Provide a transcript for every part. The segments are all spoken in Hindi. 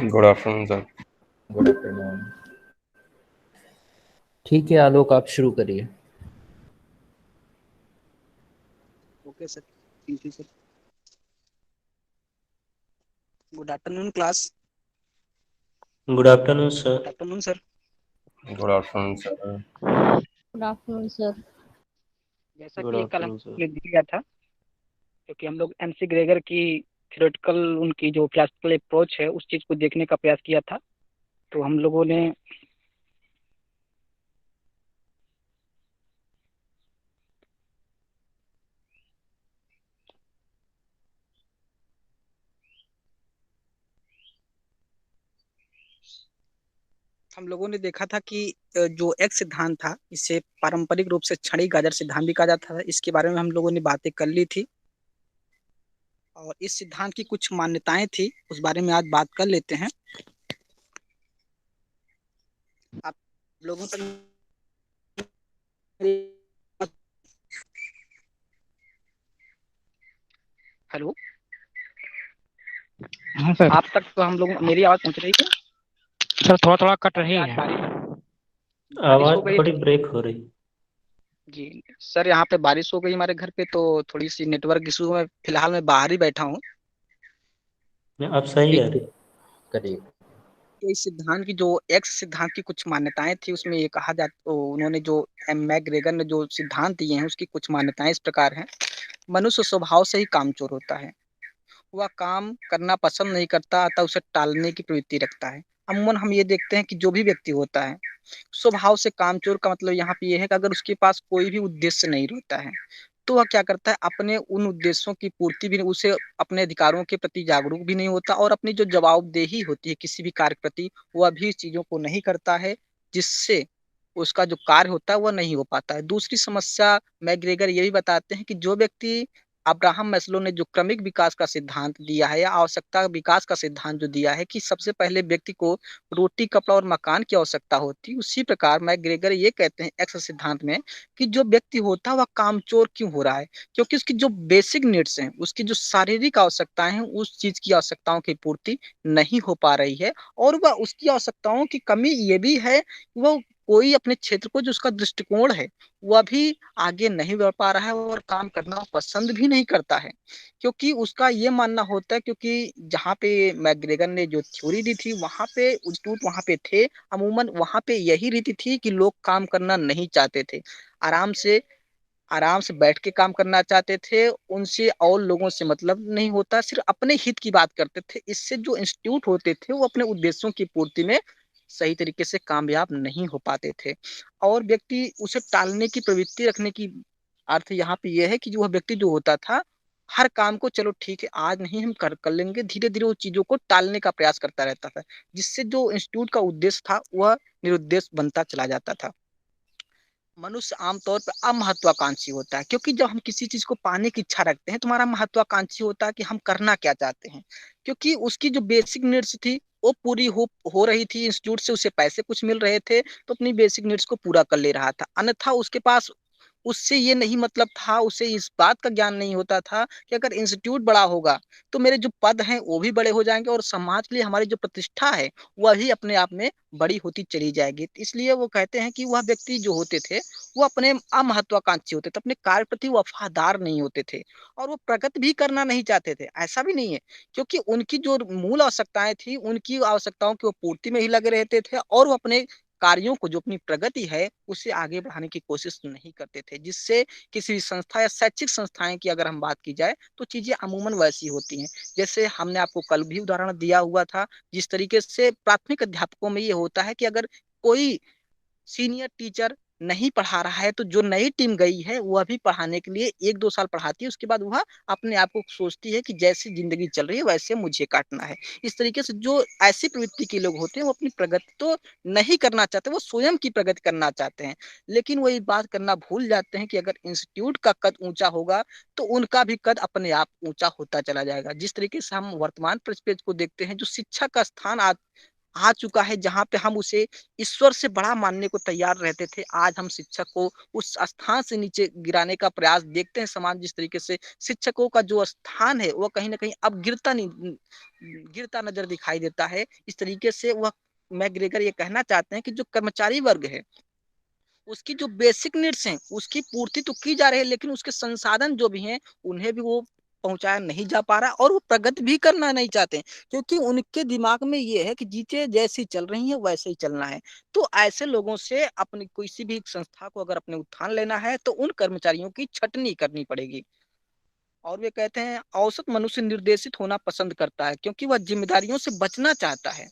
Good afternoon sir. Good afternoon. ठीक है आलोक, आप शुरू करिए। Okay sir, thank you sir. Good afternoon class. Good afternoon sir. Good afternoon sir. Good afternoon sir. Good afternoon sir. जैसा गुड कि कल आफ्टरनून सर। हमने दिया था, क्योंकि हम लोग एमसी ग्रेगर की थ्योरेटिकल उनकी जो क्लासिकल अप्रोच है उस चीज़ को देखने का प्रयास किया था। तो हम लोगों ने देखा था कि जो एक सिद्धांत था इसे पारंपरिक रूप से छड़ी गाजर सिद्धांत भी कहा जाता था। इसके बारे में हम लोगों ने बातें कर ली थी और इस सिद्धांत की कुछ मान्यताएं थी, उस बारे में आज बात कर लेते हैं। आप लोगों तक हेलो, हाँ सर। आप तक तो हम लोग मेरी आवाज पहुंच रही है? सर थोड़ा थोड़ा कट रही आज है। बारिश आवाज हो गई थोड़ी ब्रेक हो रही। जी सर, यहाँ पे बारिश हो गई हमारे घर पे, तो थोड़ी सी नेटवर्क इशू में फिलहाल मैं बाहर ही बैठा हूँ। अब सही एक आ रही। करिए। इस सिद्धांत की जो एक्स सिद्धांत की कुछ मान्यताएं थी उसमें ये कहा जाता, तो उन्होंने जो एम मैग्रेगर ने जो सिद्धांत दिए हैं उसकी कुछ मान्यताएं इस प्रकार हैं। मनुष्य स्वभाव से ही कामचोर होता है। वह काम करना पसंद नहीं करता, अतः उसे टालने की प्रवृत्ति रखता है। अमूमन हम ये देखते हैं कि जो भी व्यक्ति होता है स्वभाव से कामचोर का मतलब यहाँ पे ये है कि अगर उसके पास कोई भी उद्देश्य नहीं रहता है तो वह क्या करता है, अपने उन उद्देश्यों की पूर्ति भी नहीं, उसे अपने अधिकारों के प्रति जागरूक भी नहीं होता और अपनी जो जवाबदेही होती है किसी भी कार्य के प्रति वह भी इस चीजों को नहीं करता है, जिससे उसका जो कार्य होता है वह नहीं हो पाता है। दूसरी समस्या मैग्रेगर ये भी बताते हैं कि जो व्यक्ति अब्राहम मैस्लो ने जो क्रमिक विकास का सिद्धांत दिया है या आवश्यकता विकास का सिद्धांत जो दिया है कि सबसे पहले व्यक्ति को रोटी कपड़ा और मकान की आवश्यकता होती है, उसी प्रकार मैग्रेगर ये कहते हैं एक्स सिद्धांत में कि जो व्यक्ति होता है वह कामचोर क्यों हो रहा है, क्योंकि उसकी जो बेसिक नीड्स हैं, उसकी जो शारीरिक आवश्यकताएं हैं, उस चीज की आवश्यकताओं की पूर्ति नहीं हो पा रही है। और वह उसकी आवश्यकताओं की कमी ये भी है, वो कोई अपने क्षेत्र को जो उसका दृष्टिकोण है वह भी आगे नहीं बढ़ पा रहा है और काम करना पसंद भी नहीं करता है, क्योंकि उसका ये मानना होता है, क्योंकि जहाँ पे मैग्रेगर ने जो थ्योरी दी थी वहां पे इंस्टीट्यूट वहां पे थे, अमूमन वहां पे यही रीति थी कि लोग काम करना नहीं चाहते थे, आराम से आराम से बैठ के काम करना चाहते थे, उनसे और लोगों से मतलब नहीं होता, सिर्फ अपने हित की बात करते थे। इससे जो इंस्टीट्यूट होते थे वो अपने उद्देश्यों की पूर्ति में सही तरीके से कामयाब नहीं हो पाते थे और व्यक्ति उसे टालने की प्रवृत्ति रखने की अर्थ यहाँ पे यह है कि जो वह व्यक्ति जो होता था हर काम को चलो ठीक है आज नहीं हम कर कर लेंगे, धीरे धीरे वो चीजों को टालने का प्रयास करता रहता था, जिससे जो इंस्टीट्यूट का उद्देश्य था वह निरुद्देश्य बनता चला जाता था। मनुष्य आमतौर पर अमहत्वाकांक्षी होता है, क्योंकि जब हम किसी चीज को पाने की इच्छा रखते हैं तुम्हारा महत्वाकांक्षी होता है कि हम करना क्या चाहते हैं, क्योंकि उसकी जो बेसिक नीड्स थी वो पूरी हो रही थी, इंस्टीट्यूट से उसे पैसे कुछ मिल रहे थे तो अपनी बेसिक नीड्स को पूरा कर ले रहा था, अन्यथा उसके पास उससे ये नहीं मतलब था, उसे इस बात का ज्ञान नहीं होता था कि अगर इंस्टीट्यूट बड़ा होगा तो मेरे जो पद हैं वो भी बड़े हो जाएंगे और समाज के लिए हमारी जो प्रतिष्ठा है वह भी अपने आप में बड़ी होती चली जाएगी। इसलिए वो कहते हैं कि वह व्यक्ति जो होते थे वो अपने अमहत्वाकांक्षी होते थे, अपने कार्य प्रति वफादार नहीं होते थे और वो प्रगति भी करना नहीं चाहते थे। ऐसा भी नहीं है, क्योंकि उनकी जो मूल आवश्यकताएं थी उनकी आवश्यकताओं की वो पूर्ति में ही लगे रहते थे और वो अपने कार्यों को जो अपनी प्रगति है उसे आगे बढ़ाने की कोशिश नहीं करते थे, जिससे किसी भी संस्था या शैक्षिक संस्थाएं की अगर हम बात की जाए तो चीजें अमूमन वैसी होती हैं जैसे हमने आपको कल भी उदाहरण दिया हुआ था। जिस तरीके से प्राथमिक अध्यापकों में ये होता है कि अगर कोई सीनियर टीचर नहीं पढ़ा रहा है तो जो नई टीम गई है वह भी पढ़ाने के लिए 1-2 साल पढ़ाती है, उसके बाद वह अपने आप को सोचती है कि जैसी जिंदगी चल रही है वैसे मुझे काटना है। इस तरीके से जो ऐसी प्रवृत्ति के लोग होते हैं वो अपनी प्रगति तो नहीं करना चाहते, वो स्वयं की प्रगति करना चाहते हैं, लेकिन वो ये बात करना भूल जाते हैं कि अगर इंस्टीट्यूट का कद ऊंचा होगा तो उनका भी कद अपने आप ऊंचा होता चला जाएगा। जिस तरीके से हम वर्तमान परिप्रेक्ष्य को देखते हैं, जो शिक्षा का स्थान आज आ चुका है जहाँ पे हम उसे ईश्वर से बड़ा मानने को तैयार रहते थे, आज हम शिक्षक को उस स्थान से नीचे गिराने का प्रयास देखते हैं। समाज जिस तरीके से शिक्षकों का जो स्थान है वो कहीं न कहीं अब गिरता नज़र दिखाई देता है। इस तरीके से वह मैकग्रेगर ये कहना चाहते हैं कि जो कर्मचारी वर्ग है, उसकी जो बेसिक नीड्स हैं, उसकी पूर्ति तो की जा रही है, लेकिन उसके संसाधन जो भी हैं, उन्हें भी वो पहुँचाया नहीं जा पा रहा और वो प्रगति भी करना नहीं चाहते, क्योंकि उनके दिमाग में ये है कि चीज़ें जैसी चल रही हैं, वैसे ही चलना है। तो ऐसे लोगों से अपनी किसी भी संस्था को अगर अपने उत्थान लेना है, तो उन कर्मचारियों की छँटनी करनी पड़ेगी। और वे कहते हैं, औसत मनुष्य निर्देशित होना पसंद करता है, क्योंकि वह ज़िम्मेदारियों से बचना चाहता है।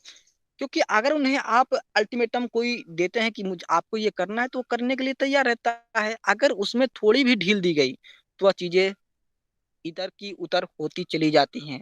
क्योंकि अगर उन्हें आप अल्टीमेटम कोई देते हैं कि मुझ आपको ये करना है, तो वो करने के लिए तैयार रहता है। अगर उसमें थोड़ी भी ढील दी गई, तो वह चीज़ें इधर की उधर होती चली जाती हैं।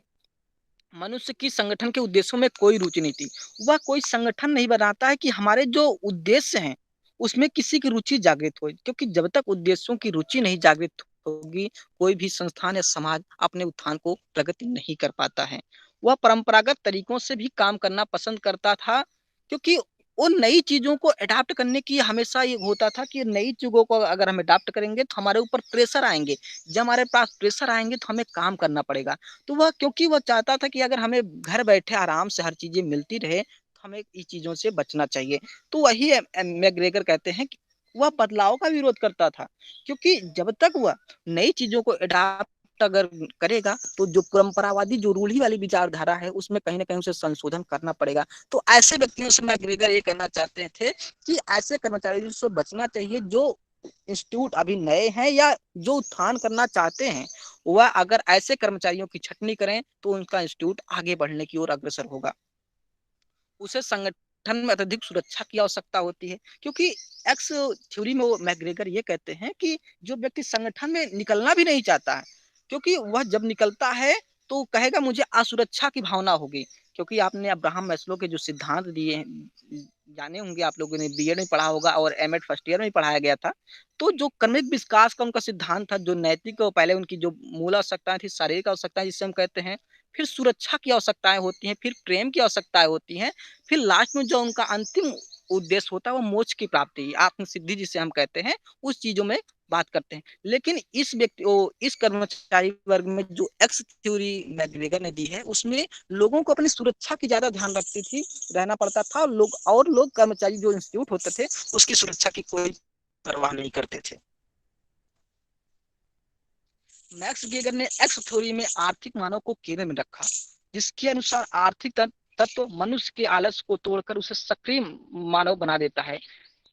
मनुष्य की संगठन के उद्देश्यों में कोई रुचि नहीं थी। वह कोई संगठन नहीं बनाता है कि हमारे जो उद्देश्य हैं, उसमें किसी की रुचि जागृत हो, क्योंकि जब तक उद्देश्यों की रुचि नहीं जागृत होगी, कोई भी संस्थान या समाज अपने उत्थान को प्रगति नहीं कर पाता है। वह परंपरागत तरीकों से भी काम करना पसंद करता था, क्योंकि उन नई चीज़ों को अडॉप्ट करने की हमेशा ये होता था कि नई चीज़ों को अगर हम अडॉप्ट करेंगे, तो हमारे ऊपर प्रेशर आएँगे। जब हमारे पास प्रेशर आएँगे, तो हमें काम करना पड़ेगा। तो वह क्योंकि वह चाहता था कि अगर हमें घर बैठे आराम से हर चीज़ें मिलती रहे, तो हमें इन चीज़ों से बचना चाहिए। तो वही मैकग्रेगर कहते हैं कि वह बदलाव का विरोध करता था, क्योंकि जब तक वह नई चीज़ों को अडॉप्ट अगर करेगा, तो जो परंपरावादी जो रूढ़ी वाली विचारधारा है, उसमें कहीं न कहीं उसे संशोधन करना पड़ेगा। तो ऐसे व्यक्तियों से मैकग्रेगर ये कहना चाहते थे कि ऐसे कर्मचारियों से बचना चाहिए जो इंस्टीट्यूट अभी नए हैं या जो उत्थान करना चाहते हैं, वह अगर ऐसे कर्मचारियों की छँटनी करें, तो उनका इंस्टीट्यूट आगे बढ़ने की ओर अग्रसर होगा। उसे संगठन में अत्यधिक सुरक्षा की आवश्यकता होती है, क्योंकि एक्स थ्योरी में वो मैकग्रेगर ये कहते हैं कि जो व्यक्ति संगठन में निकलना भी नहीं चाहता है, क्योंकि वह जब निकलता है, तो कहेगा मुझे असुरक्षा की भावना होगी। क्योंकि आपने अब्राहम मैस्लो के जो सिद्धांत दिए हैं, जाने होंगे, आप लोगों ने बीएड में पढ़ा होगा और एमएड फर्स्ट ईयर में भी पढ़ाया गया था। तो जो क्रमिक विकास का उनका सिद्धांत था, जो नैतिक और पहले उनकी जो मूल आवश्यकताएँ थी, शारीरिक आवश्यकताएँ जिसे हम कहते हैं, फिर सुरक्षा की आवश्यकताएँ होती हैं, फिर प्रेम की आवश्यकताएँ होती हैं, फिर लास्ट में जो उनका अंतिम उद्देश्य होता है, वो मोक्ष की प्राप्ति, आत्म-सिद्धि जिसे हम कहते हैं, उस चीज़ों में बात करते हैं। लेकिन इस कर्मचारी वर्ग में जो एक्स थ्योरी मैकग्रेगर ने दी है, उसमें लोगों को अपनी सुरक्षा की ज़्यादा ध्यान रहना पड़ता था, और लोग कर्मचारी जो इंस्टीट्यूट होते थे, उसकी सुरक्षा की कोई परवाह नहीं करते थे। मैक्स गेगर ने एक्स थ्योरी में आर्थिक मानव को केंद्र में रखा, जिसके अनुसार आर्थिक तत्व मनुष्य के आलस को तोड़कर उसे सक्रिय मानव बना देता है।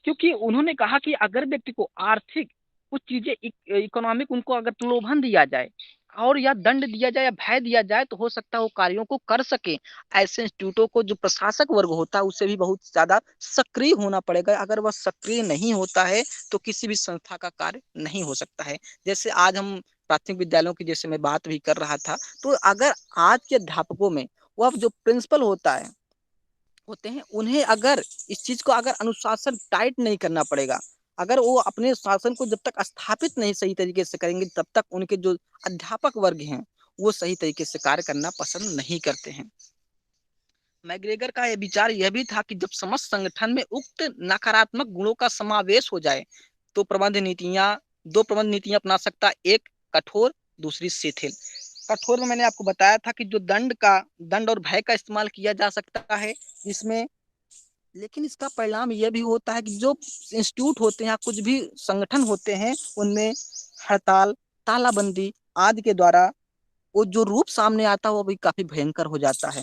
क्योंकि उन्होंने कहा कि अगर व्यक्ति को आर्थिक कुछ चीजें इकोनॉमिक उनको अगर प्रलोभन दिया जाए और या दंड दिया जाए या भय दिया जाए, तो हो सकता है वो कार्यों को कर सके। ऐसे इंस्टीट्यूटों को जो प्रशासक वर्ग होता है, उसे भी बहुत ज्यादा सक्रिय होना पड़ेगा। अगर वह सक्रिय नहीं होता है, तो किसी भी संस्था का कार्य नहीं हो सकता है। जैसे आज हम प्राथमिक विद्यालयों की जैसे मैं बात भी कर रहा था, तो अगर आज के अध्यापकों में वह जो प्रिंसिपल होते हैं, उन्हें अगर इस चीज को अगर अनुशासन टाइट नहीं करना पड़ेगा, अगर वो अपने शासन को जब तक स्थापित नहीं सही तरीके से करेंगे, तब तक उनके जो अध्यापक वर्ग हैं, वो सही तरीके से कार्य करना पसंद नहीं करते हैं। मैकग्रेगर का यह विचार यह भी था कि जब समस्त संगठन में उक्त नकारात्मक गुणों का समावेश हो जाए, तो दो प्रबंध नीतियां अपना सकता है, एक कठोर, दूसरी शिथिल। कठोर में मैंने आपको बताया था कि जो दंड और भय का इस्तेमाल किया जा सकता है इसमें, लेकिन इसका परिणाम यह भी होता है कि जो इंस्टीट्यूट होते हैं या कुछ भी संगठन होते हैं, उनमें हड़ताल, तालाबंदी आदि के द्वारा वो जो रूप सामने आता है, वो भी काफी भयंकर हो जाता है।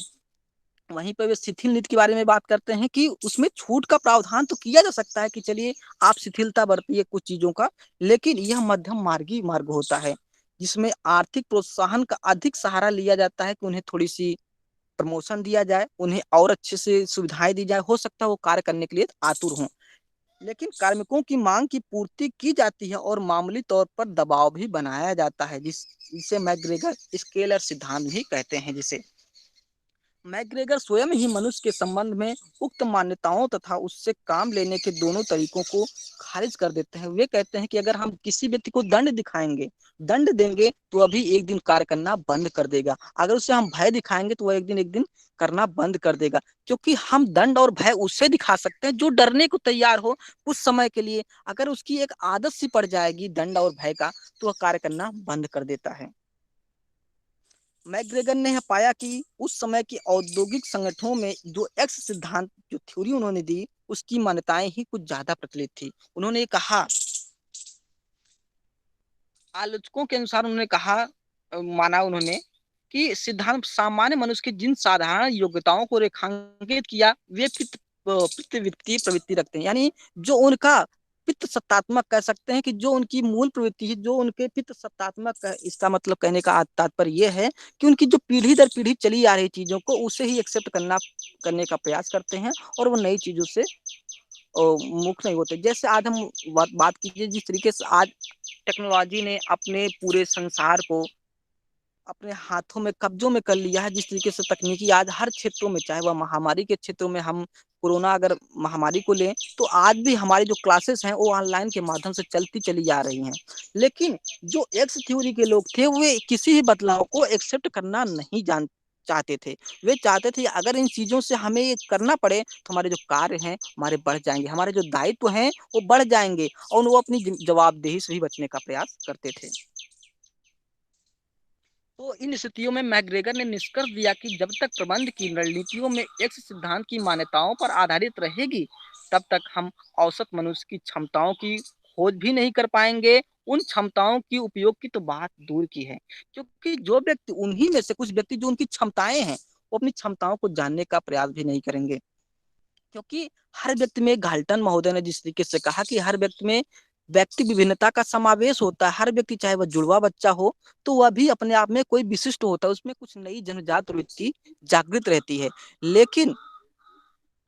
वहीं पर वे शिथिल नीति के बारे में बात करते हैं कि उसमें छूट का प्रावधान तो किया जा सकता है कि चलिए आप शिथिलता बरतिए कुछ चीजों का, लेकिन यह मध्यम मार्गी मार्ग होता है, जिसमें आर्थिक प्रोत्साहन का अधिक सहारा लिया जाता है कि उन्हें थोड़ी सी प्रमोशन दिया जाए, उन्हें और अच्छे से सुविधाएं दी जाए, हो सकता है वो कार्य करने के लिए आतुर हों। लेकिन कार्मिकों की मांग की पूर्ति की जाती है और मामूली तौर पर दबाव भी बनाया जाता है, जिसे मैकग्रेगर स्केलर सिद्धांत भी कहते हैं। जिसे मैग्रेगर स्वयं ही मनुष्य के संबंध में उक्त मान्यताओं तथा उससे काम लेने के दोनों तरीकों को खारिज कर देते हैं। वे कहते हैं कि अगर हम किसी व्यक्ति को दंड दिखाएंगे, दंड देंगे, तो अभी एक दिन कार्य करना बंद कर देगा। अगर उसे हम भय दिखाएंगे तो वह एक दिन करना बंद कर देगा, क्योंकि हम दंड और भय उससे दिखा सकते हैं जो डरने को तैयार हो कुछ समय के लिए। अगर उसकी एक आदत सी पड़ जाएगी दंड और भय का, तो वह कार्य करना बंद कर देता है। मैग्रेगन ने पाया कि उस समय के औद्योगिक संगठनों में जो एक्स सिद्धांत जो थ्योरी उन्होंने दी, उसकी मान्यताएं ही कुछ ज्यादा प्रचलित थी। उन्होंने कहा, आलोचकों के अनुसार उन्होंने कहा, माना उन्होंने कि सिद्धांत सामान्य मनुष्य की जिन साधारण योग्यताओं को रेखांकित किया, वे पित्तवृत्तीय प्रवृत्ति रखते हैं। यानी जो उनका पित्त सत्तात्मक कह सकते हैं कि जो उनकी मूल प्रवृत्ति है, जो उनके पित्त सत्तात्मक, इसका मतलब कहने का तात्पर्य यह है कि उनकी जो पीढ़ी दर पीढ़ी चली आ रही चीजों को उसे ही एक्सेप्ट करने का प्रयास करते हैं, और वो नई चीजों से मुक्त नहीं होते। जैसे आज हम बात कीजिए, जिस तरीके से आज टेक्नोलॉजी ने अपने पूरे संसार को अपने हाथों में कब्जों में कर लिया है, जिस तरीके से तकनीकी आज हर क्षेत्रों में, चाहे वह महामारी के क्षेत्रों में, हम कोरोना अगर महामारी को लें तो आज भी हमारी जो क्लासेस हैं वो ऑनलाइन के माध्यम से चलती चली जा रही हैं। लेकिन जो एक्स थ्योरी के लोग थे वे किसी भी बदलाव को एक्सेप्ट करना नहीं चाहते थे। वे चाहते थे अगर इन चीजों से हमें ये करना पड़े तो हमारे जो कार्य हैं हमारे बढ़ जाएंगे, हमारे जो दायित्व हैं वो बढ़ जाएंगे, और वो अपनी जवाबदेही से भी बचने का प्रयास करते थे। तो इन स्थितियों में मैग्रेगर ने निष्कर्ष दिया कि जब तक प्रबंध की रणनीतियों में एक्स सिद्धांत की मान्यताओं पर आधारित रहेगी, तब तक हम औसत मनुष्य की क्षमताओं की खोज भी नहीं कर पाएंगे। उन क्षमताओं की उपयोग की तो बात दूर की है, क्योंकि जो व्यक्ति, उन्हीं में से कुछ व्यक्ति जो उनकी क्षमताएं हैं, वो अपनी क्षमताओं को जानने का प्रयास भी नहीं करेंगे। क्योंकि हर व्यक्ति में, गाल्टन महोदय ने जिस तरीके से कहा कि हर व्यक्ति में व्यक्ति विभिन्नता का समावेश होता है। हर व्यक्ति, चाहे वह जुड़वा बच्चा हो, तो वह भी अपने आप में कोई विशिष्ट होता है, उसमें कुछ नई जन्मजात वृत्ति जागृत रहती है। लेकिन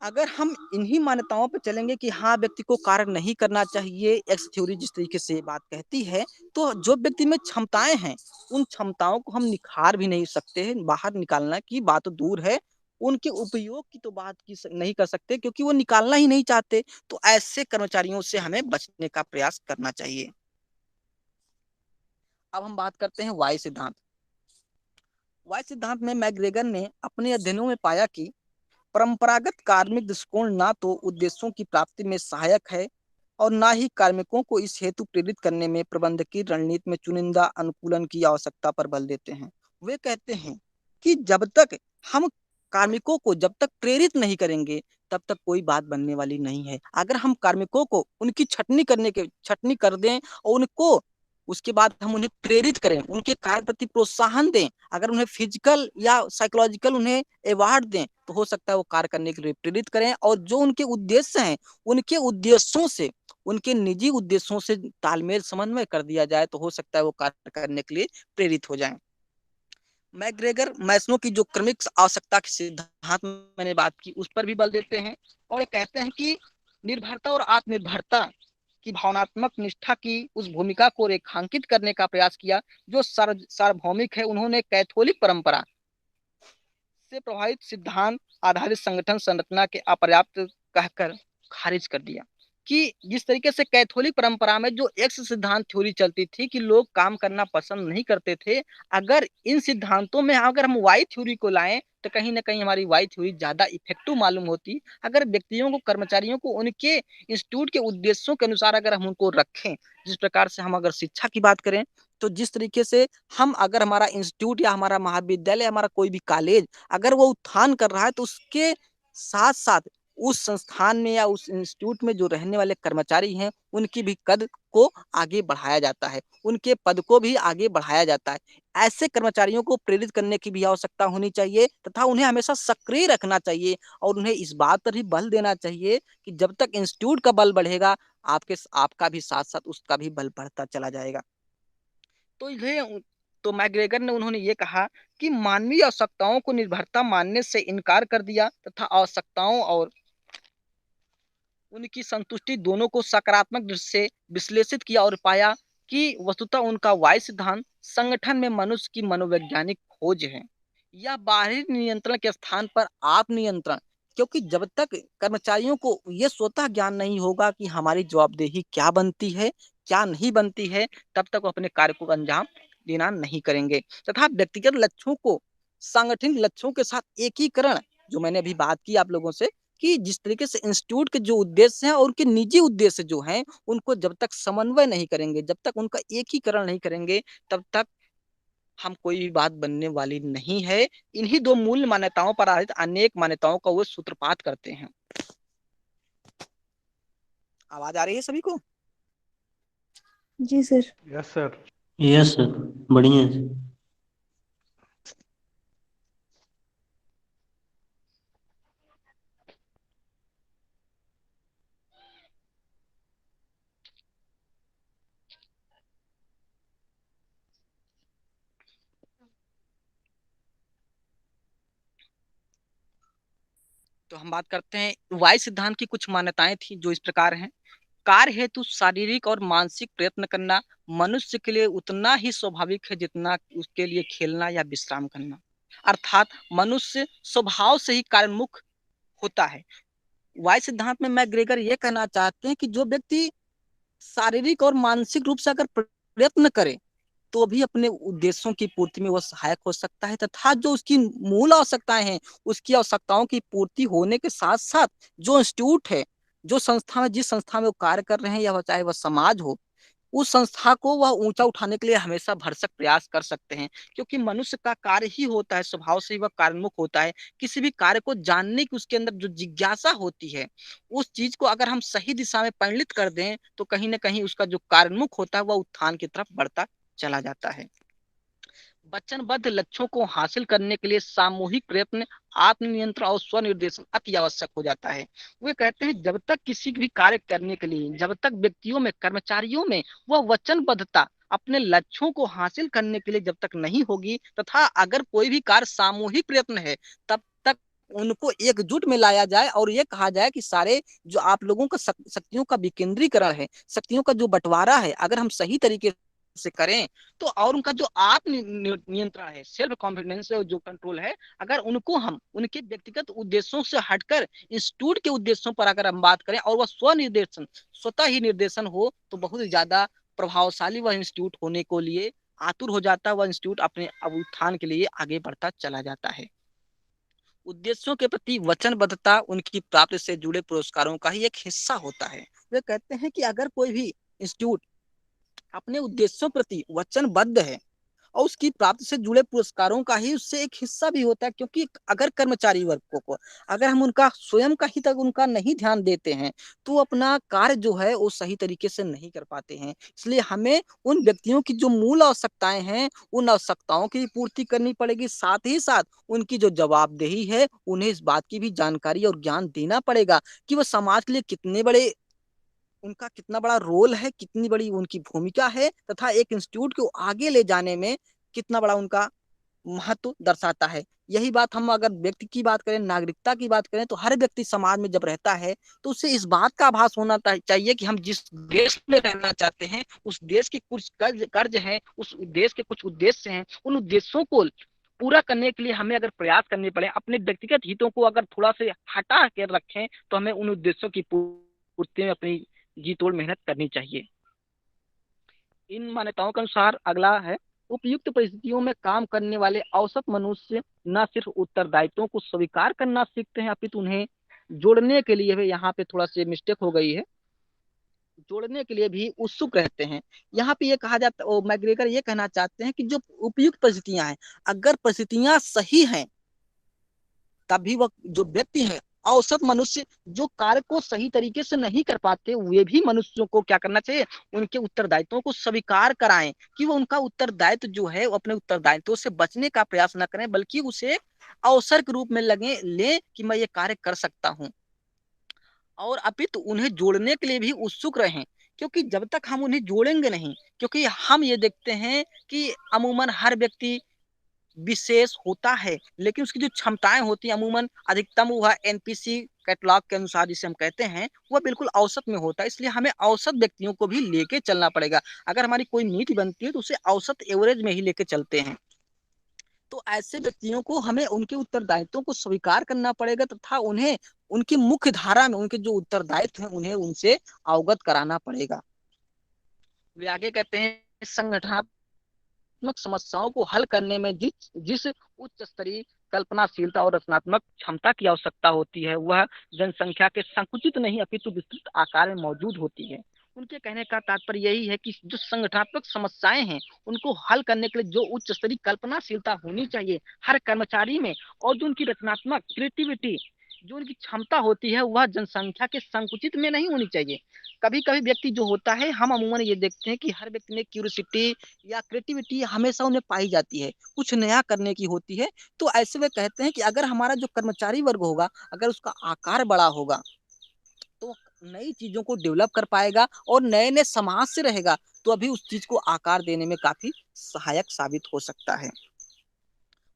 अगर हम इन्हीं मान्यताओं पर चलेंगे कि हाँ व्यक्ति को कार्य नहीं करना चाहिए, एक्स थ्योरी जिस तरीके से बात कहती है, तो जो व्यक्ति में क्षमताएं हैं उन क्षमताओं को हम निखार भी नहीं सकते हैं। बाहर निकालना की बात तो दूर है, उनके उपयोग की तो बात की नहीं कर सकते, क्योंकि वो निकालना ही नहीं चाहते। तो ऐसे कर्मचारियों से हमें बचने का प्रयास करना चाहिए। अब हम बात करते हैं वाई सिद्धांत। वाई सिद्धांत में मैग्रेगर ने अपने अध्ययनों में पाया कि परंपरागत कार्मिक दृष्टिकोण ना तो उद्देश्यों की प्राप्ति में सहायक है और ना ही कार्मिकों को इस हेतु प्रेरित करने में प्रबंध की रणनीति में चुनिंदा अनुकूलन की आवश्यकता पर बल देते हैं। वे कहते हैं कि जब तक हम कार्मिकों को जब तक प्रेरित नहीं करेंगे तब तक कोई बात बनने वाली नहीं है। अगर हम कार्मिकों को उनकी छटनी कर दें और उनको उसके बाद हम उन्हें प्रेरित करें, उनके कार्य प्रति प्रोत्साहन दें, अगर उन्हें फिजिकल या साइकोलॉजिकल उन्हें अवार्ड दें, तो हो सकता है वो कार्य करने के लिए प्रेरित करें, और जो उनके उद्देश्य हैं उनके उद्देश्यों से, उनके निजी उद्देश्यों से तालमेल समन्वय कर दिया जाए, तो हो सकता है वो कार्य करने के लिए प्रेरित हो जाएं। मैग्रेगर मैस्लो की जो क्रमिक आवश्यकता के सिद्धांत मैंने बात की उस पर भी बल देते हैं, और ये कहते हैं कि निर्भरता और आत्मनिर्भरता की भावनात्मक निष्ठा की उस भूमिका को रेखांकित करने का प्रयास किया जो सार्वभौमिक है। उन्होंने कैथोलिक परंपरा से प्रभावित सिद्धांत आधारित संगठन संरचना के अपर्याप्त कहकर खारिज कर दिया कि जिस तरीके से कैथोलिक परंपरा में जो एक्स सिद्धांत थ्योरी चलती थी कि लोग काम करना पसंद नहीं करते थे, अगर इन सिद्धांतों में अगर हम वाई थ्योरी को लाएं तो कहीं ना कहीं हमारी वाई थ्योरी ज्यादा इफेक्टिव मालूम होती। अगर व्यक्तियों को, कर्मचारियों को उनके इंस्टीट्यूट के उद्देश्यों के अनुसार अगर हम उनको रखें, जिस प्रकार से हम अगर शिक्षा की बात करें तो जिस तरीके से हम, अगर हमारा इंस्टीट्यूट या हमारा महाविद्यालय, हमारा कोई भी कॉलेज अगर वो उत्थान कर रहा है, तो उसके साथ साथ उस संस्थान में या उस इंस्टीट्यूट में जो रहने वाले कर्मचारी हैं उनकी भी कद को आगे बढ़ाया जाता है, उनके पद को भी आगे बढ़ाया जाता है। ऐसे कर्मचारियों को प्रेरित करने की भी आवश्यकता होनी चाहिए तथा उन्हें हमेशा सक्रिय रखना चाहिए, और उन्हें इस बात पर भी बल देना चाहिए कि जब तक इंस्टीट्यूट का बल बढ़ेगा आपका भी साथ साथ उसका भी बल बढ़ता चला जाएगा। तो मैग्रेगर ने उन्होंने ये कहा कि मानवीय आवश्यकताओं को निर्भरता मानने से इनकार कर दिया तथा आवश्यकताओं और उनकी संतुष्टि दोनों को सकारात्मक दृष्टि से विश्लेषित किया और पाया कि वस्तुतः उनका वाई सिद्धांत संगठन में मनुष्य की मनोवैज्ञानिक खोज है। या बाहरी नियंत्रण के स्थान पर आप नियंत्रण। क्योंकि जब तक कर्मचारियों को ये स्वतः ज्ञान नहीं होगा कि हमारी जवाबदेही क्या बनती है, क्या नहीं बनती है, तब तक वो अपने कार्य को अंजाम देना नहीं करेंगे। तथा व्यक्तिगत लक्ष्यों को सांगठनिक लक्ष्यों के साथ एकीकरण, जो मैंने अभी बात की आप लोगों से, कि जिस तरीके से इंस्टीट्यूट के जो उद्देश्य हैं और उनके निजी उद्देश्य जो हैं, उनको जब तक समन्वय नहीं करेंगे, जब तक उनका एकीकरण नहीं करेंगे, तब तक हम कोई भी बात बनने वाली नहीं है। इन्हीं दो मूल मान्यताओं पर आधारित अनेक मान्यताओं का वो सूत्रपात करते हैं। आवाज आ रही है सभी को? जी sir. Yes sir. Yes sir, बढ़िया है। तो हम बात करते हैं वाई सिद्धांत की कुछ मान्यताएं थी जो इस प्रकार हैं। कार्य हेतु शारीरिक और मानसिक प्रयत्न करना मनुष्य के लिए उतना ही स्वाभाविक है जितना उसके लिए खेलना या विश्राम करना। अर्थात मनुष्य स्वभाव से ही कार्योन्मुख होता है। वाई सिद्धांत में मैग्रेगर ये कहना चाहते हैं कि जो व्यक्ति शारीरिक और मानसिक रूप से अगर प्रयत्न करे तो भी अपने उद्देश्यों की पूर्ति में वह सहायक हो सकता है, तथा जो उसकी मूल आवश्यकताएं हैं, उसकी आवश्यकताओं की पूर्ति होने के साथ साथ जो इंस्टीट्यूट है, जो संस्था में, जिस संस्था में वो कार्य कर रहे हैं, या चाहे वह समाज हो, उस संस्था को वह ऊंचा उठाने के लिए हमेशा भरसक प्रयास कर सकते हैं। क्योंकि मनुष्य का कार्य ही होता है, स्वभाव से ही वह कार्योन्मुख होता है। किसी भी कार्य को जानने की उसके अंदर जो जिज्ञासा होती है, उस चीज को अगर हम सही दिशा में परिणित कर दें तो कहीं ना कहीं उसका जो कार्योन्मुख होता है वह उत्थान की तरफ बढ़ता चला जाता है। वचनबद्ध लक्ष्यों को हासिल करने के लिए सामूहिक प्रयत्न, आत्मनियंत्रण और स्वनिर्देशन अति आवश्यक हो जाता है। वे कहते हैं जब तक किसी भी कार्य करने के लिए, जब तक व्यक्तियों में, कर्मचारियों में वह वचनबद्धता अपने लक्ष्यों को हासिल करने के लिए जब तक नहीं होगी, तथा अगर कोई भी कार्य सामूहिक प्रयत्न है, तब तक उनको एकजुट में लाया जाए और ये कहा जाए कि सारे जो आप लोगों का शक्तियों का विकेंद्रीकरण है, शक्तियों का जो बंटवारा है, अगर हम सही तरीके से करें तो, और उनका जो आत्म नियंत्रण है, सेल्फ कॉन्फिडेंस जो कंट्रोल है, अगर उनको हम उनके व्यक्तिगत उद्देश्यों से हटकर इंस्टीट्यूट के उद्देश्यों पर अगर हम बात करें और वह स्वनिर्देशन, स्वतः ही निर्देशन हो, तो बहुत ही ज्यादा प्रभावशाली वह इंस्टीट्यूट होने को लिए आतुर हो जाता है। वह इंस्टीट्यूट अपने उत्थान के लिए आगे बढ़ता चला जाता है। उद्देश्यों के प्रति वचनबद्धता उनकी प्राप्ति से जुड़े पुरस्कारों का ही एक हिस्सा होता है। वे कहते हैं कि अगर कोई भी इंस्टीट्यूट अपने उद्देश्यों प्रति वचनबद्ध है और उसकी प्राप्ति से जुड़े पुरस्कारों का ही उससे एक हिस्सा भी होता है। क्योंकि अगर कर्मचारी वर्गों को अगर हम उनका स्वयं का ही तक उनका नहीं ध्यान देते हैं तो अपना कार्य जो है वो सही तरीके से नहीं कर पाते हैं। इसलिए हमें उन व्यक्तियों की जो मूल आवश्यकताएं हैं, उन आवश्यकताओं की पूर्ति करनी पड़ेगी। साथ ही साथ उनकी जो जवाबदेही है, उन्हें इस बात की भी जानकारी और ज्ञान देना पड़ेगा कि वह समाज के लिए कितने बड़े, उनका कितना बड़ा रोल है, कितनी बड़ी उनकी भूमिका है, तथा एक इंस्टीट्यूट को आगे ले जाने में कितना बड़ा उनका महत्व दर्शाता है। यही बात हम अगर व्यक्ति की बात करें, नागरिकता की बात करें, तो हर व्यक्ति समाज में जब रहता है तो उसे इस बात का आभास होना चाहिए कि हम जिस देश में रहना चाहते हैं, उस देश के कुछ कर्ज हैं, उस देश के कुछ उद्देश्य हैं, उन उद्देश्यों को पूरा करने के लिए हमें अगर प्रयास करने पड़े, अपने व्यक्तिगत हितों को अगर थोड़ा से हटा के रखें, तो हमें उन उद्देश्यों की पूर्ति में अपनी जी तोड़ मेहनत करनी चाहिए। इन मान्यताओं के अनुसार अगला है, उपयुक्त परिस्थितियों में काम करने वाले औसत मनुष्य न सिर्फ उत्तरदायित्वों को स्वीकार करना सीखते हैं, अपितु उन्हें जोड़ने के लिए भी, यहाँ पे थोड़ा सी मिस्टेक हो गई है, जोड़ने के लिए भी उत्सुक रहते हैं। यहाँ पे ये कहा जाता है, मैग्रेगर ये कहना चाहते हैं कि जो उपयुक्त परिस्थितियां हैं, अगर परिस्थितियां सही हैं तभी वह जो व्यक्ति है, औसत मनुष्य जो कार्य को सही तरीके से नहीं कर पाते, वे भी मनुष्यों को क्या करना चाहिए, उनके उत्तरदायित्वों को स्वीकार कराएं कि वो उनका उत्तरदायित्व जो है, वो अपने उत्तरदायित्वों से बचने का प्रयास न करें, बल्कि उसे अवसर के रूप में ले कि मैं ये कार्य कर सकता हूं। और अपितु उन्हें जोड़ने के लिए भी उत्सुक रहें, क्योंकि जब तक हम उन्हें जोड़ेंगे नहीं, क्योंकि हम ये देखते हैं कि अमूमन हर व्यक्ति विशेष होता है, लेकिन उसकी जो क्षमताएं होती हैं अमूमन अधिकतम वह एनपीसी कैटलॉग के अनुसार जिसे हम कहते हैं, वह बिल्कुल औसत में होता है। इसलिए हमें औसत व्यक्तियों को भी लेके चलना पड़ेगा। अगर हमारी कोई नीति बनती है तो उसे औसत एवरेज में ही लेके चलते हैं। तो ऐसे व्यक्तियों को हमें उनके उत्तरदायित्वों को स्वीकार करना पड़ेगा तथा उन्हें उनकी मुख्य धारा में उनके जो उत्तरदायित्व हैं उन्हें उनसे अवगत कराना पड़ेगा। वे आगे कहते हैं संगठनात्मक समस्याओं को हल करने में जिस जिस उच्च स्तरीय कल्पनाशीलता और रचनात्मक क्षमता की आवश्यकता होती है वह जनसंख्या के संकुचित नहीं अपितु विस्तृत आकार में मौजूद होती है। उनके कहने का तात्पर्य यही है कि जो संगठनात्मक समस्याएं हैं उनको हल करने के लिए जो उच्च स्तरीय कल्पनाशीलता होनी चाहिए हर कर्मचारी में और जो उनकी रचनात्मक क्रिएटिविटी जो उनकी क्षमता होती है वह जनसंख्या के संकुचित में नहीं होनी चाहिए। कभी कभी व्यक्ति जो होता है हम अमूमन ये देखते हैं कि हर व्यक्ति में क्यूरियोसिटी या क्रिएटिविटी हमेशा उन्हें पाई जाती है, कुछ नया करने की होती है। तो ऐसे में कहते हैं कि अगर हमारा जो कर्मचारी वर्ग होगा अगर उसका आकार बड़ा होगा तो नई चीजों को डेवलप कर पाएगा और नए नए समाज से रहेगा तो अभी उस चीज को आकार देने में काफी सहायक साबित हो सकता है।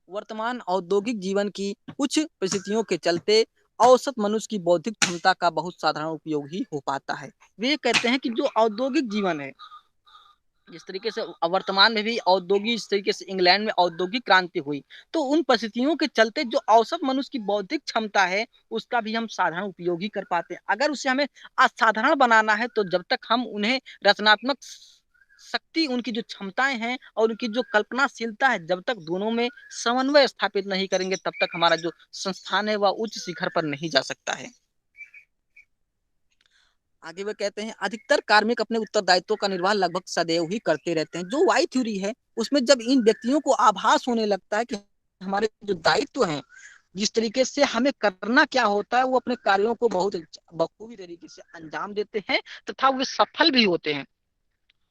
वर्तमान औद्योगिक जीवन की कुछ परिस्थितियों के चलते औसत मनुष्य की बौद्धिक क्षमता का बहुत साधारण उपयोग ही हो पाता है। वे कहते हैं कि जो औद्योगिक जीवन है जिस तरीके से वर्तमान में भी औद्योगिक इस तरीके से इंग्लैंड में औद्योगिक क्रांति हुई तो उन परिस्थितियों के चलते जो औसत मनुष्य की बौद्धिक क्षमता है उसका भी हम साधारण उपयोग ही कर पाते हैं। अगर उसे हमें असाधारण बनाना है तो जब तक हम उन्हें रचनात्मक शक्ति उनकी जो क्षमताएं हैं और उनकी जो कल्पनाशीलता है जब तक दोनों में समन्वय स्थापित नहीं करेंगे तब तक हमारा जो संस्थान है वह उच्च शिखर पर नहीं जा सकता है। आगे वे कहते हैं अधिकतर कार्मिक अपने उत्तरदायित्वों का निर्वाह लगभग सदैव ही करते रहते हैं। जो वाई थ्योरी है उसमें जब इन व्यक्तियों को आभास होने लगता है कि हमारे जो दायित्व हैं जिस तरीके से हमें करना क्या होता है वो अपने कार्यों को बहुत बखूबी तरीके से अंजाम देते हैं तथा वे सफल भी होते हैं।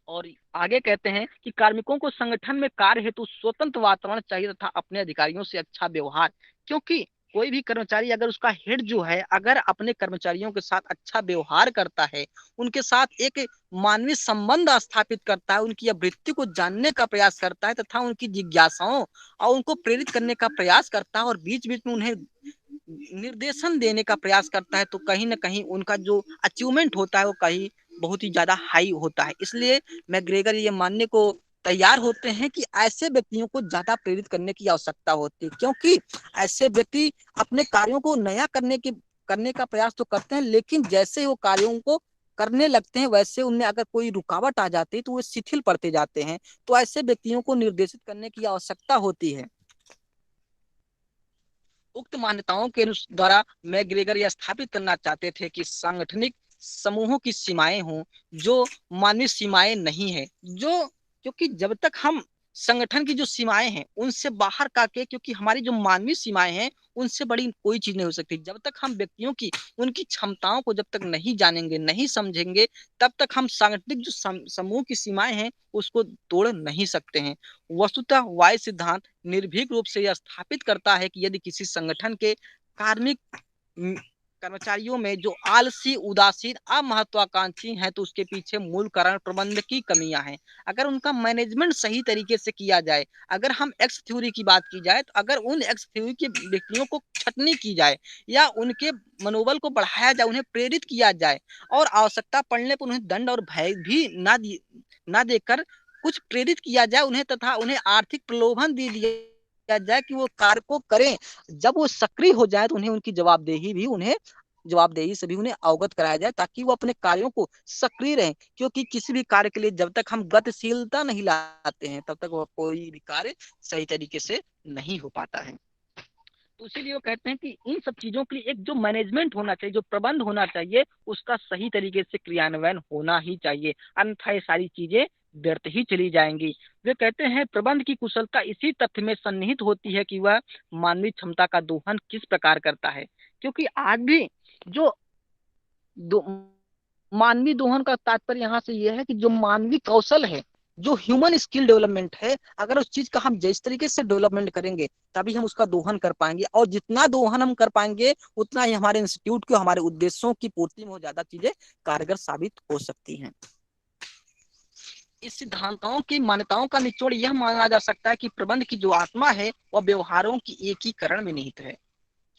और आगे कहते हैं कि कार्मिकों को संगठन में कार्य हेतु स्वतंत्र वातावरण चाहिए तथा अपने अधिकारियों से अच्छा व्यवहार, क्योंकि कोई भी कर्मचारी अगर उसका हेड जो है अगर अपने कर्मचारियों के साथ अच्छा व्यवहार करता है उनके साथ एक मानवीय संबंध स्थापित करता है उनकी वृत्ति को जानने का प्रयास करता है तथा उनकी जिज्ञासाओं और उनको प्रेरित करने का प्रयास करता है और बीच बीच में उन्हें निर्देशन देने का प्रयास करता है तो कहीं ना कहीं उनका जो अचीवमेंट होता है वो कहीं बहुत ही ज्यादा हाई होता है। इसलिए मैग्रेगर ये मानने को तैयार होते हैं कि ऐसे व्यक्तियों को ज्यादा प्रेरित करने की आवश्यकता होती है क्योंकि ऐसे व्यक्ति अपने कार्यों को नया करने का प्रयास तो करते हैं लेकिन जैसे वो कार्यों को करने लगते हैं वैसे उनमें अगर कोई रुकावट आ जाती है तो वो शिथिल पड़ते जाते हैं। तो ऐसे व्यक्तियों को निर्देशित करने की आवश्यकता होती है। उक्त मान्यताओं के द्वारा मैग्रेगर यह स्थापित करना चाहते थे कि सांगठनिक समूहों की सीमाएं हों जो मानवीय सीमाएं नहीं है, जो क्योंकि जब तक हम संगठन की जो सीमाएं हैं उनसे बाहर का के क्योंकि हमारी जो मानवीय सीमाएं हैं उनसे बड़ी कोई चीज नहीं हो सकती। जब तक हम व्यक्तियों की उनकी क्षमताओं को जब तक नहीं जानेंगे नहीं समझेंगे तब तक हम सांगठनिक जो समूह की सीमाएं हैं उसको तोड़ नहीं सकते हैं। वस्तुतः वाई सिद्धांत निर्भीक रूप से यह स्थापित करता है कि यदि किसी संगठन के कार्मिक कर्मचारियों में जो आलसी उदासीन अमहत्वाकांक्षी हैं तो उसके पीछे मूल कारण प्रबंध की कमियां हैं। अगर उनका मैनेजमेंट सही तरीके से किया जाए, अगर हम एक्स थ्योरी की बात की जाए तो अगर उन एक्स थ्योरी के व्यक्तियों को छटनी की जाए या उनके मनोबल को बढ़ाया जाए उन्हें प्रेरित किया जाए और आवश्यकता पड़ने पर उन्हें दंड और भय भी ना देकर कुछ प्रेरित किया जाए उन्हें तथा उन्हें आर्थिक प्रलोभन दे दिया जाए कि वो कार्य को करें। जब वो सक्रिय हो जाए तो उन्हें उनकी जवाबदेही से भी उन्हें अवगत कराया जाए ताकि वो अपने कार्यों को सक्रिय रहें क्योंकि किसी भी कार्य के लिए जब तक हम गतिशीलता नहीं लाते हैं तब तक वो कोई भी कार्य सही तरीके से नहीं हो पाता है। तो इसीलिए वो कहते हैं कि इन सब चीजों के लिए एक जो मैनेजमेंट होना चाहिए जो प्रबंध होना चाहिए उसका सही तरीके से क्रियान्वयन होना ही चाहिए, अन्यथा ये सारी चीजें व्यर्थ ही चली जाएंगी। वे कहते हैं प्रबंध की कुशलता इसी तथ्य में सन्निहित होती है कि वह मानवीय क्षमता का दोहन किस प्रकार करता है, क्योंकि आज भी जो मानवीय दोहन का तात्पर्य यहाँ से यह है कि जो मानवीय कौशल है जो ह्यूमन स्किल डेवलपमेंट है अगर उस चीज का हम जिस तरीके से डेवलपमेंट करेंगे तभी हम उसका दोहन कर पाएंगे और जितना दोहन हम कर पाएंगे उतना ही हमारे इंस्टीट्यूट को हमारे उद्देश्यों की पूर्ति में ज्यादा चीजें कारगर साबित हो सकती हैं। इस सिद्धांतों की मान्यताओं का निचोड़ यह माना जा सकता है कि प्रबंध की जो आत्मा है वह व्यवहारों की एकीकरण में निहित है,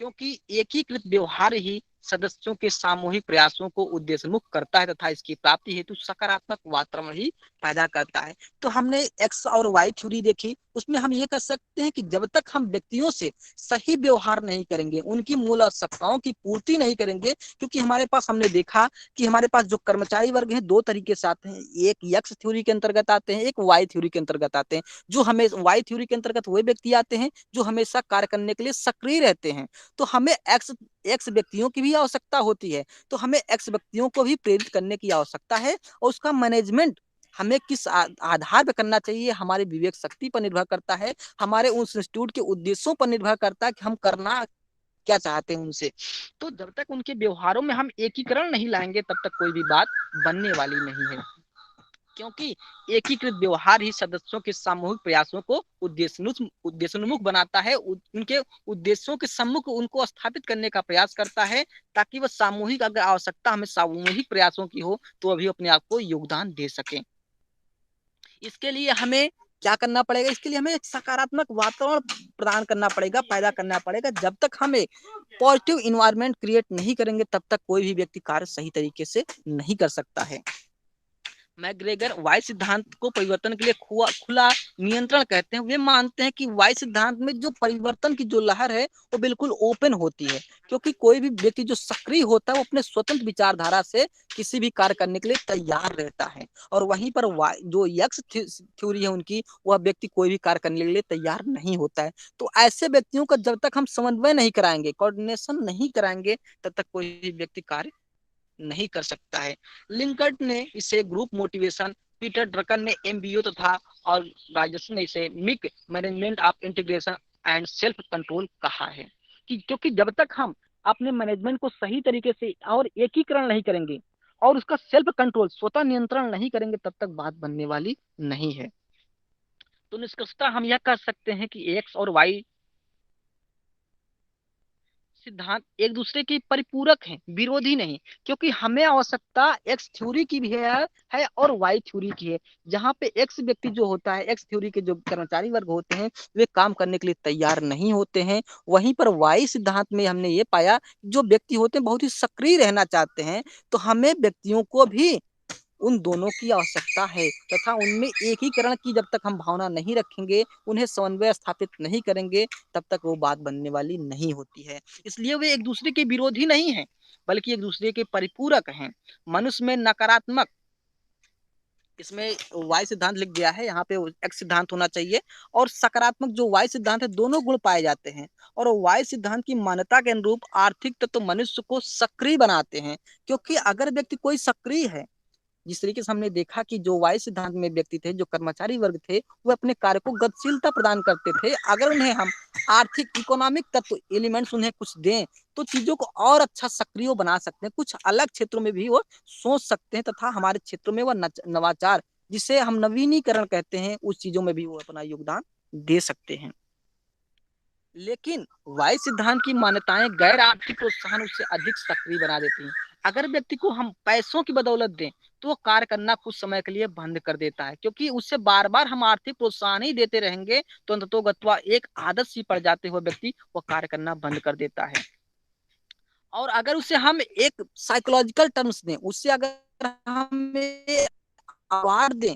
क्योंकि एकीकृत व्यवहार ही सदस्यों के सामूहिक प्रयासों को उद्देश्यमुख करता है तथा इसकी प्राप्ति हेतु सकारात्मक वातावरण ही पैदा करता है। तो हमने एक्स और वाई थ्योरी देखी, उसमें हम ये कह सकते हैं कि जब तक हम व्यक्तियों से सही व्यवहार नहीं करेंगे, उनकी मूल आवश्यकताओं की पूर्ति नहीं करेंगे, क्योंकि हमारे पास हमने देखा कि हमारे पास जो कर्मचारी वर्ग हैं दो तरीके से आते हैं, एक एक्स थ्योरी के अंतर्गत आते हैं, एक वाई थ्योरी के अंतर्गत आते हैं। जो हमें वाई थ्योरी के अंतर्गत वे व्यक्ति आते हैं जो हमेशा कार्य करने के लिए सक्रिय रहते हैं। तो हमें एक्स व्यक्तियों की भी आवश्यकता होती है, तो हमें एक्स व्यक्तियों को भी प्रेरित करने की आवश्यकता है, और उसका मैनेजमेंट हमें किस आधार पर करना चाहिए हमारे विवेक शक्ति पर निर्भर करता है, हमारे उस इंस्टीट्यूट के उद्देश्यों पर निर्भर करता है कि हम करना क्या चाहते हैं उनसे। तो जब तक उनके व्यवहारों में हम एकीकरण नहीं लाएंगे तब तक कोई भी बात बनने वाली नहीं है, क्योंकि एकीकृत व्यवहार ही सदस्यों के सामूहिक प्रयासों को उद्देश्योन्मुख बनाता है, उनके उद्देश्यों के सम्मुख उनको स्थापित करने का प्रयास करता है, ताकि वह सामूहिक, अगर आवश्यकता हमें सामूहिक प्रयासों की हो तो अभी अपने आप को योगदान दे सकें। इसके लिए हमें क्या करना पड़ेगा? इसके लिए हमें एक सकारात्मक वातावरण प्रदान करना पड़ेगा, पैदा करना पड़ेगा। जब तक हम एक पॉजिटिव इन्वायरमेंट क्रिएट नहीं करेंगे तब तक कोई भी व्यक्ति कार्य सही तरीके से नहीं कर सकता है। मैग्रेगर वाई सिद्धांत को परिवर्तन के लिए खुला नियंत्रण कहते हैं। वे मानते हैं कि वाई सिद्धांत में जो परिवर्तन की जो लहर है वो बिल्कुल ओपन होती है, क्योंकि कोई भी व्यक्ति जो सक्रिय होता है वो अपने स्वतंत्र विचारधारा से किसी भी कार्य करने के लिए तैयार रहता है, और वहीं पर जो एक्स थ्योरी है उनकी, वह व्यक्ति कोई भी कार्य करने के लिए तैयार नहीं होता है। तो ऐसे व्यक्तियों का जब तक हम समन्वय नहीं कराएंगे, कोऑर्डिनेशन नहीं कराएंगे, तब तक कोई भी व्यक्ति कार्य नहीं कर सकता है। लिंकर्ट ने इसे ग्रुप मोटिवेशन, पीटर ड्रकन ने एमबीओ तथा और राजस्व ने इसे मिक management of integration and self control कहा है, कि क्योंकि जब तक हम अपने मैनेजमेंट को सही तरीके से और एकीकरण नहीं करेंगे और उसका सेल्फ कंट्रोल, स्वतः नियंत्रण नहीं करेंगे, तब तक बात बनने वाली नहीं है। तो निष्कर्षतः हम यह कह सकते हैं कि एक्स और वाई सिद्धांत एक दूसरे के परिपूरक हैं, विरोधी नहीं, क्योंकि हमें आवश्यकता एक्स थ्योरी की भी है और वाई थ्योरी की है। जहां पे एक्स व्यक्ति जो होता है, एक्स थ्योरी के जो कर्मचारी वर्ग होते हैं वे काम करने के लिए तैयार नहीं होते हैं, वहीं पर वाई सिद्धांत में हमने ये पाया जो व्यक्ति होते हैं बहुत ही सक्रिय रहना चाहते हैं। तो हमें व्यक्तियों को भी उन दोनों की आवश्यकता है, तथा उनमें एकीकरण की जब तक हम भावना नहीं रखेंगे, उन्हें समन्वय स्थापित नहीं करेंगे, तब तक वो बात बनने वाली नहीं होती है। इसलिए वे एक दूसरे के विरोधी नहीं हैं, बल्कि एक दूसरे के परिपूरक हैं। मनुष्य में नकारात्मक, इसमें वाई सिद्धांत लिख दिया है, यहाँ पे एक्स सिद्धांत होना चाहिए, और सकारात्मक जो वाई सिद्धांत है, दोनों गुण पाए जाते हैं। और वाई सिद्धांत की मान्यता के अनुरूप आर्थिक तत्व मनुष्य को सक्रिय बनाते हैं, क्योंकि अगर व्यक्ति कोई सक्रिय है, जिस तरीके से हमने देखा कि जो वाई सिद्धांत में व्यक्ति थे, जो कर्मचारी वर्ग थे, वो अपने कार्य को गतिशीलता प्रदान करते थे। अगर उन्हें हम आर्थिक इकोनॉमिक तत्व एलिमेंट्स उन्हें कुछ दें तो चीजों को और अच्छा सक्रिय बना सकते हैं, कुछ अलग क्षेत्रों में भी वो सोच सकते हैं, तथा हमारे क्षेत्रों में वह नवाचार, जिसे हम नवीनीकरण कहते हैं, उस चीजों में भी वो अपना योगदान दे सकते हैं। लेकिन वाई सिद्धांत की मान्यताएं गैर आर्थिक प्रोत्साहन उससे अधिक सक्रिय बना देती हैं। अगर व्यक्ति को हम पैसों की बदौलत दें तो वो कार्य करना कुछ समय के लिए बंद कर देता है, क्योंकि उससे बार बार हम आर्थिक प्रोत्साहन ही देते रहेंगे तो अंततोगत्वा एक आदत सी पड़ जाते हुए व्यक्ति वो कार्य करना बंद कर देता है। और अगर उसे हम एक साइकोलॉजिकल टर्म्स दें, उससे अगर हम अवार्ड दें,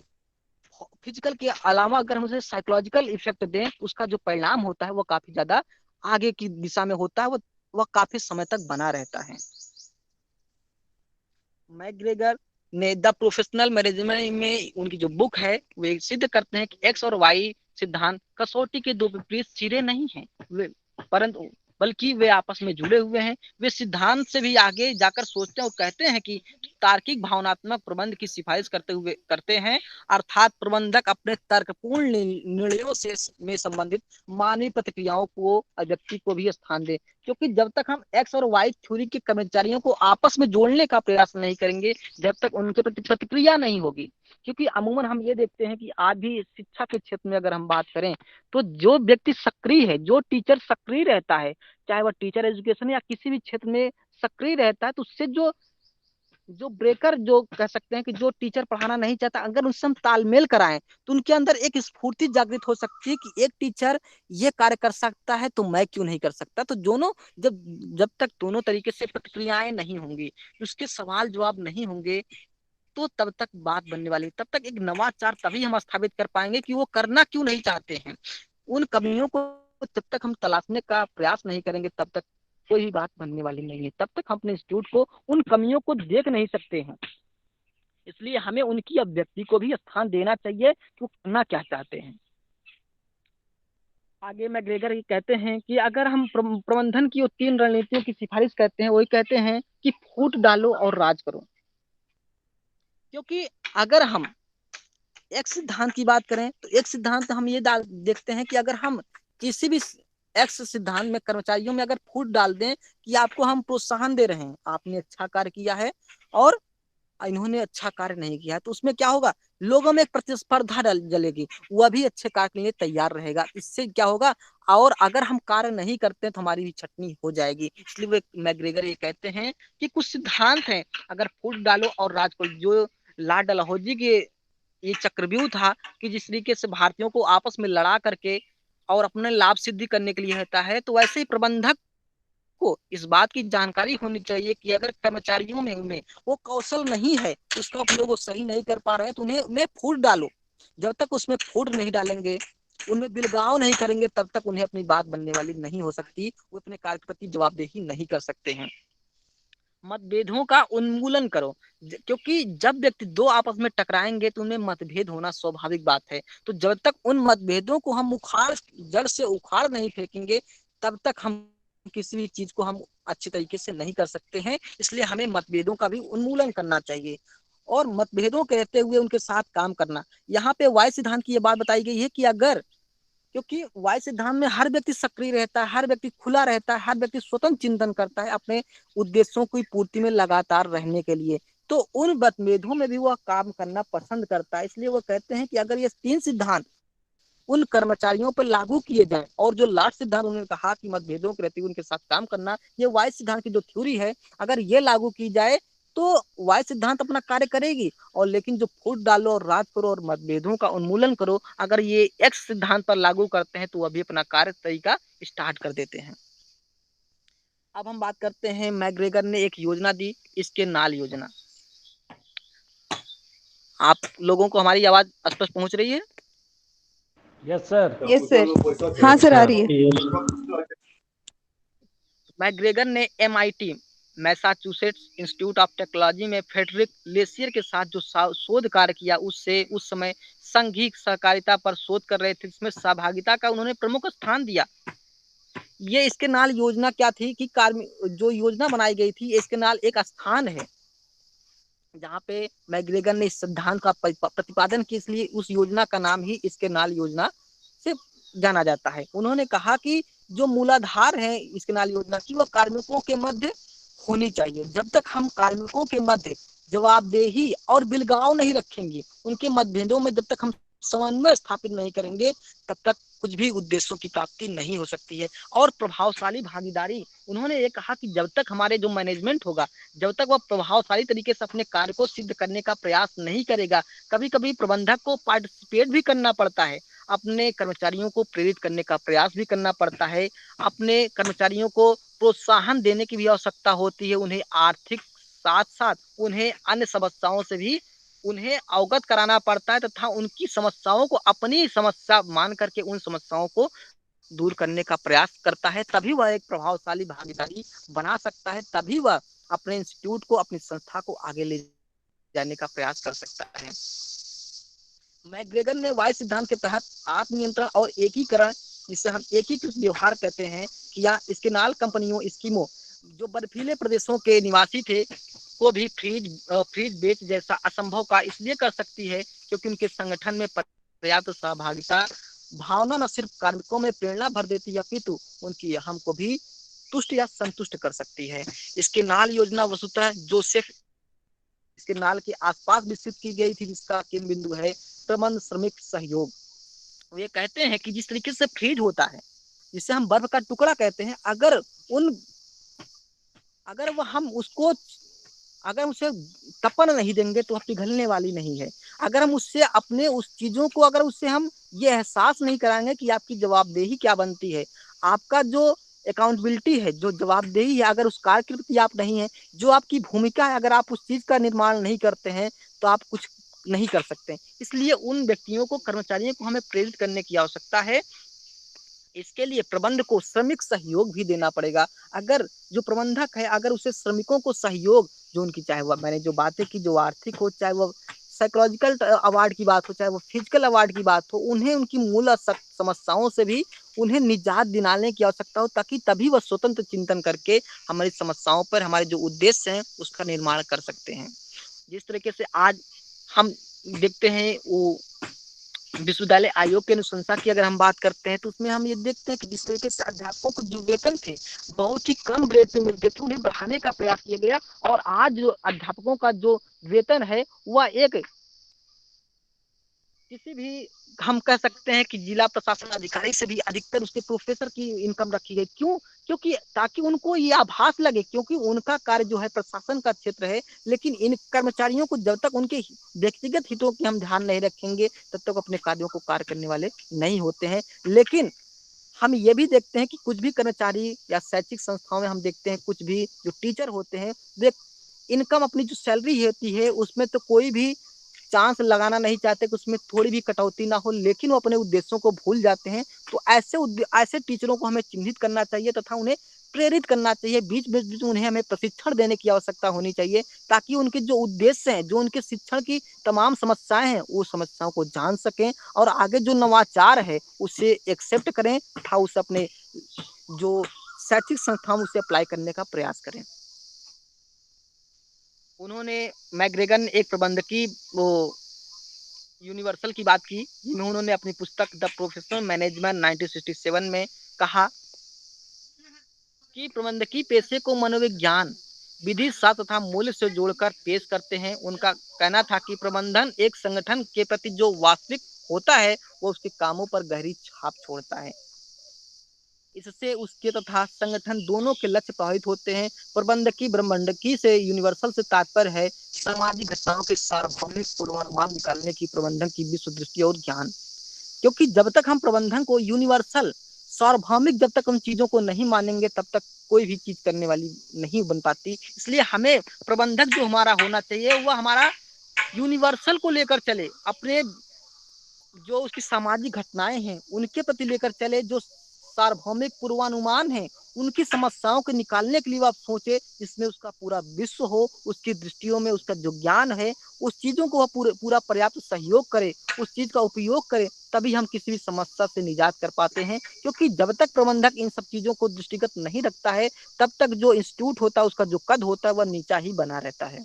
फिजिकल के अलावा अगर हम उसे साइकोलॉजिकल इफेक्ट दें, उसका जो परिणाम होता है वो काफी ज्यादा आगे की दिशा में होता है, वह काफी समय तक बना रहता है। मैग्रेगर ने द प्रोफेशनल मैनेजमेंट में उनकी जो बुक है वे सिद्ध करते हैं कि एक्स और वाई सिद्धांत कसौटी के दो विपरीत सिरे नहीं हैं, वे परंतु बल्कि वे आपस में जुड़े हुए हैं। वे सिद्धांत से भी आगे जाकर सोचते हैं और कहते हैं कि तार्किक भावनात्मक प्रबंध की सिफारिश करते हैं, अर्थात प्रबंधक अपने तर्कपूर्ण निर्णयों से में संबंधित मानवीय प्रतिक्रियाओं को, व्यक्ति को भी स्थान दे, क्योंकि जब तक हम एक्स और वाई थ्योरी के कर्मचारियों को आपस में जोड़ने का प्रयास नहीं करेंगे, जब तक उनके प्रति प्रतिक्रिया नहीं होगी, क्योंकि अमूमन हम ये देखते हैं कि आज भी शिक्षा के क्षेत्र में अगर हम बात करें तो जो व्यक्ति सक्रिय है, जो टीचर सक्रिय रहता है, चाहे वह टीचर एजुकेशन या किसी भी क्षेत्र में सक्रिय रहता है, तो उससे जो जो ब्रेकर जो कह सकते हैं कि जो टीचर पढ़ाना नहीं चाहता, अगर उनसे हम तालमेल कराएं तो उनके अंदर एक स्फूर्ति जागृत हो सकती है कि एक टीचर ये कार्य कर सकता है तो मैं क्यों नहीं कर सकता। तो दोनों जब जब तक दोनों तरीके से प्रतिक्रियाएं नहीं होंगी, उसके सवाल जवाब नहीं होंगे, तो तब तक बात बनने वाली है। तब तक एक नवाचार तभी हम स्थापित कर पाएंगे कि वो करना क्यों नहीं चाहते हैं। उन कमियों को जब तक हम तलाशने का प्रयास नहीं करेंगे तब तक कोई भी बात बनने वाली नहीं है। तब तक हम अपने इंस्टीट्यूट को उन कमियों को देख नहीं सकते हैं। इसलिए हमें उनकी अभिव्यक्ति को भी स्थान देना चाहिए कि वो करना क्या चाहते हैं। आगे मैकग्रेगर ये कहते हैं कि अगर हम प्रबंधन की 3 रणनीतियों की सिफारिश करते हैं, वही कहते हैं कि फूट डालो और राज करो। क्योंकि अगर हम एक सिद्धांत की बात करें तो एक सिद्धांत हम ये देखते हैं कि अगर हम किसी भी एक्स सिद्धांत में कर्मचारियों में अगर फूट डाल दें कि आपको हम प्रोत्साहन दे रहे हैं, आपने अच्छा कार्य किया है और इन्होंने अच्छा कार्य नहीं किया है, तो उसमें क्या होगा, लोगों में एक प्रतिस्पर्धा जलेगी, वह भी अच्छे कार्य के लिए तैयार रहेगा। इससे क्या होगा, और अगर हम कार्य नहीं करते तो हमारी भी छटनी हो जाएगी। इसलिए वो मैकग्रेगर ये कहते हैं कि कुछ सिद्धांत हैं, अगर फूट डालो और राज करो। जो लॉर्ड डलहौजी के ये चक्रव्यूह था कि जिस तरीके से भारतीयों को आपस में लड़ा करके और अपने लाभ सिद्धि करने के लिए होता है, तो वैसे ही प्रबंधक को इस बात की जानकारी होनी चाहिए कि अगर कर्मचारियों में वो कौशल नहीं है, उसका उपयोग वो सही नहीं कर पा रहे हैं, तो उन्हें फूट डालो। जब तक उसमें फूट नहीं डालेंगे, उनमें बिलगाव नहीं करेंगे, तब तक उन्हें अपनी बात बनने वाली नहीं हो सकती, वो अपने कार्य के प्रति जवाबदेही नहीं कर सकते हैं। मतभेदों का उन्मूलन करो, क्योंकि जब व्यक्ति दो आपस में टकराएंगे तो उनमें मतभेद होना स्वाभाविक बात है। तो जब तक उन मतभेदों को हम जड़ से उखाड़ नहीं फेंकेंगे, तब तक हम किसी भी चीज को हम अच्छे तरीके से नहीं कर सकते हैं। इसलिए हमें मतभेदों का भी उन्मूलन करना चाहिए और मतभेदों के रहते हुए उनके साथ काम करना। यहाँ पे वाई सिद्धांत की ये बात बताई गई है कि अगर, क्योंकि वाई सिद्धांत में हर व्यक्ति सक्रिय रहता है, हर व्यक्ति खुला रहता है, हर व्यक्ति स्वतंत्र चिंतन करता है अपने उद्देश्यों की पूर्ति में लगातार रहने के लिए, तो उन मतभेदों में भी वह काम करना पसंद करता है। इसलिए वो कहते हैं कि अगर ये 3 सिद्धांत उन कर्मचारियों पर लागू किए जाए, और जो लास्ट सिद्धांत उन्होंने कहा कि मतभेदों के रहते हुए उनके साथ काम करना, ये वाई सिद्धांत की जो थ्योरी है, अगर ये लागू की जाए तो वाई सिद्धांत अपना कार्य करेगी। और लेकिन जो फूट डालो और राज करो और मतभेदों का उन्मूलन करो, अगर ये एक्स सिद्धांत पर लागू करते हैं तो वह भी अपना कार्य तरीका स्टार्ट कर देते हैं। अब हम बात करते हैं, मैकग्रेगर ने एक योजना दी, इसके नाल योजना। आप लोगों को हमारी आवाज स्पष्ट पहुंच रही है? Yes sir. यस सर, हाँ सर आ रही है। मैकग्रेगर ने MIT Massachusetts institute of technology में फ्रेडरिक लेसियर के साथ जो शोध कार्य किया, उससे उस समय संघीय सहकारिता पर शोध कर रहे थे, इसमें सहभागिता का उन्होंने प्रमुख स्थान दिया। ये इसके नाल योजना क्या थी कि जो योजना बनाई गई थी, इसके नाल एक स्थान है जहाँ पे मैकग्रेगर ने इस सिद्धांत का प्रतिपादन किया, इसलिए उस योजना का नाम ही इसके नाल योजना से जाना जाता है। उन्होंने कहा कि जो मूलाधार है इसके नाल योजना की, वह कार्मिकों के मध्य होनी चाहिए। जब तक हम कार्मिकों के मध्य जवाबदेही और बिलगाव नहीं रखेंगे, उनके मतभेदों में जब तक हम समन्वय स्थापित नहीं करेंगे, तब तक कुछ भी उद्देश्यों की प्राप्ति नहीं हो सकती है। और प्रभावशाली भागीदारी, उन्होंने ये कहा कि जब तक हमारे जो मैनेजमेंट होगा, जब तक वह प्रभावशाली तरीके से अपने कार्य को सिद्ध करने का प्रयास नहीं करेगा, कभी कभी प्रबंधक को पार्टिसिपेट भी करना पड़ता है, अपने कर्मचारियों को प्रेरित करने का प्रयास भी करना पड़ता है, अपने कर्मचारियों को प्रोत्साहन देने की भी आवश्यकता होती है, उन्हें आर्थिक साथ साथ उन्हें अन्य समस्याओं से भी उन्हें अवगत कराना पड़ता है, तथा उनकी समस्याओं को अपनी समस्या मान करके उन समस्याओं को दूर करने का प्रयास करता है। तभी वह एक प्रभावशाली भागीदारी बना सकता है, तभी वह अपने इंस्टीट्यूट को, अपनी संस्था को आगे ले जाने का प्रयास कर सकता है। मैकग्रेगर ने वाई सिद्धांत के तहत आत्मनियंत्रण और एकीकरण, जिसे हम एकीकृत व्यवहार कहते हैं, किया। इसके नाल कंपनियों, स्कीमों, जो बर्फीले प्रदेशों के निवासी थे को भी फ्रीज बेच जैसा असंभव का इसलिए कर सकती है क्योंकि उनके संगठन में पर्याप्त सहभागिता भावना न सिर्फ कार्मिकों में प्रेरणा भर देती है, अपितु उनकी अहम को भी तुष्ट या संतुष्ट कर सकती है। इसके नाल योजना वस्तुतः जोसेफ इसके नाल के आसपास विकसित की गई थी, जिसका केंद्र बिंदु है प्रबंध श्रमिक सहयोग। ये कहते हैं कि जिस तरीके से फ्रीज होता है, जिसे हम बर्फ का टुकड़ा कहते हैं, अगर वह हम उसको अगर हम उसे तपन नहीं देंगे तो पिघलने वाली नहीं है। अगर हम उससे अपने उस चीजों को अगर उससे हम ये एहसास नहीं कराएंगे कि आपकी जवाबदेही क्या बनती है, आपका जो अकाउंटेबिलिटी है, जो जवाबदेही है, अगर उस कार्य के प्रति आप नहीं है, जो आपकी भूमिका है, अगर आप उस चीज का निर्माण नहीं करते हैं तो आप कुछ नहीं कर सकते। इसलिए उन व्यक्तियों को, कर्मचारियों को हमें प्रेरित करने की आवश्यकता है। इसके लिए प्रबंध को श्रमिक सहयोग भी देना पड़ेगा। अगर जो प्रबंधक है, अगर उसे श्रमिकों को सहयोग, जो उनकी, चाहे वह मैंने जो बातें की, जो आर्थिक हो, चाहे वह साइकोलॉजिकल अवार्ड की बात हो, चाहे वो फिजिकल अवार्ड की बात हो, उन्हें उनकी मूल समस्याओं से भी उन्हें निजात दिलाने की आवश्यकता हो, ताकि तभी वह स्वतंत्र चिंतन करके हमारी समस्याओं पर, हमारे जो उद्देश्य हैं उसका निर्माण कर सकते हैं। जिस तरीके से आज हम देखते हैं, वो विश्वविद्यालय आयोग के अनुशंसा की अगर हम बात करते हैं तो उसमें हम ये देखते हैं कि जिस तरीके से अध्यापकों को जो वेतन थे बहुत ही कम ग्रेड पे मिलते थे, उन्हें बढ़ाने का प्रयास किया गया। और आज जो अध्यापकों का जो वेतन है वह एक किसी भी, हम कह सकते हैं कि जिला प्रशासन अधिकारी से भी अधिकतर उसके प्रोफेसर की इनकम रखी गई। क्यों? क्योंकि ताकि उनको ये आभास लगे, क्योंकि उनका कार्य जो है प्रशासन का क्षेत्र है, लेकिन इन कर्मचारियों को जब तक उनके व्यक्तिगत हितों की हम ध्यान नहीं रखेंगे तब तक अपने कार्यों को कार्य करने वाले नहीं होते हैं। लेकिन हम ये भी देखते हैं कि कुछ भी कर्मचारी या शैक्षिक संस्थाओं में हम देखते हैं, कुछ भी जो टीचर होते हैं वे इनकम, अपनी जो सैलरी होती है उसमें तो कोई भी चांस लगाना नहीं चाहते कि उसमें थोड़ी भी कटौती ना हो, लेकिन वो अपने उद्देश्यों को भूल जाते हैं। तो ऐसे टीचरों को हमें चिन्हित करना चाहिए तथा उन्हें प्रेरित करना चाहिए। बीच बीच उन्हें हमें प्रशिक्षण देने की आवश्यकता होनी चाहिए, ताकि उनके जो उद्देश्य हैं, जो उनके शिक्षण की तमाम समस्याएं हैं, वो समस्याओं को जान सकें और आगे जो नवाचार है उसे एक्सेप्ट करें तथा उसे अपने जो शैक्षिक संस्थाओं उसे अप्लाई करने का प्रयास करें। उन्होंने मैग्रेगन एक प्रबंधकीय वो यूनिवर्सल की बात की, जिसमें उन्होंने अपनी पुस्तक द प्रोफेशनल मैनेजमेंट 1967 में कहा कि प्रबंधकीय पेशे को मनोविज्ञान, विधि शास्त्र तथा मूल्य से जोड़कर पेश करते हैं। उनका कहना था कि प्रबंधन एक संगठन के प्रति जो वास्तविक होता है वो उसके कामों पर गहरी छाप छोड़ता है। इससे उसके तथा संगठन दोनों के लक्ष्य प्रभावित होते हैं। प्रबंधकीय ब्रह्मांडकीय से यूनिवर्सल से तात्पर्य है सामाजिक घटनाओं के सार्वभौमिक पूर्वानुमान निकालने की प्रबंधन की विश्व दृष्टि और ज्ञान। क्योंकि जब तक हम प्रबंधन को यूनिवर्सल, सार्वभौमिक, जब तक हम चीजों को नहीं मानेंगे तब तक कोई भी चीज करने वाली नहीं बन पाती। इसलिए हमें प्रबंधक जो हमारा होना चाहिए वह हमारा यूनिवर्सल को लेकर चले, अपने जो उसकी सामाजिक घटनाएं हैं उनके प्रति लेकर चले, जो सार्वभौमिक पूर्वानुमान है उनकी समस्याओं को निकालने के लिए आप सोचे, जिसमें उसका पूरा विश्व हो, उसकी दृष्टियों में उसका जो ज्ञान है उस चीजों को वह पूरा पर्याप्त सहयोग करे, उस चीज का उपयोग करे, तभी हम किसी भी समस्या से निजात कर पाते हैं। क्योंकि जब तक प्रबंधक इन सब चीजों को दृष्टिगत नहीं रखता है तब तक जो इंस्टीट्यूट होता है उसका जो कद होता है वह नीचा ही बना रहता है।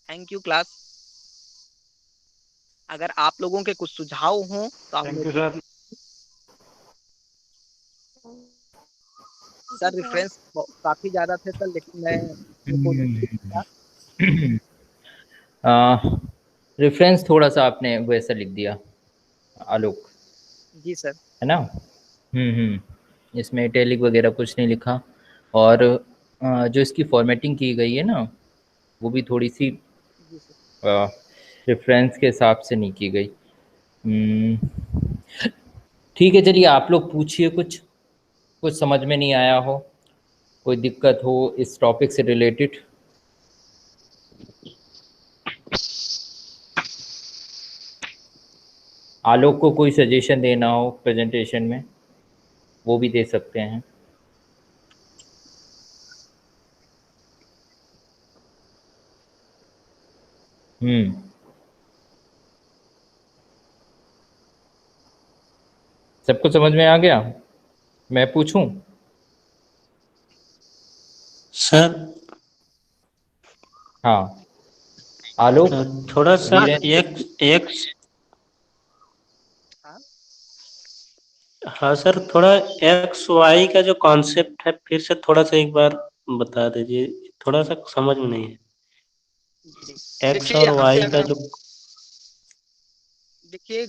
Thank you class. अगर आप लोगों के कुछ सुझाव हों तो आप thank you sir. Sir reference काफी ज्यादा थे सर, लेकिन मैं रेफरेंस थोड़ा सा आपने वैसा लिख दिया आलोक। जी सर। है ना? इसमें इटैलिक वगैरह कुछ नहीं लिखा, और जो इसकी फॉर्मेटिंग की गई है ना वो भी थोड़ी सी रेफरेंस के हिसाब से नहीं की गई। ठीक है, चलिए आप लोग पूछिए, कुछ समझ में नहीं आया हो, कोई दिक्कत हो इस टॉपिक से रिलेटेड। आलोक को कोई सजेशन देना हो प्रेजेंटेशन में वो भी दे सकते हैं। सबको समझ में आ गया? मैं पूछूं? सर हाँ आलोक, थोड़ा सा एक हाँ सर, थोड़ा एक्स वाई का जो कॉन्सेप्ट है फिर से थोड़ा सा एक बार बता दीजिए, थोड़ा सा समझ में नहीं है। एक्स और वाई का जो, देखिए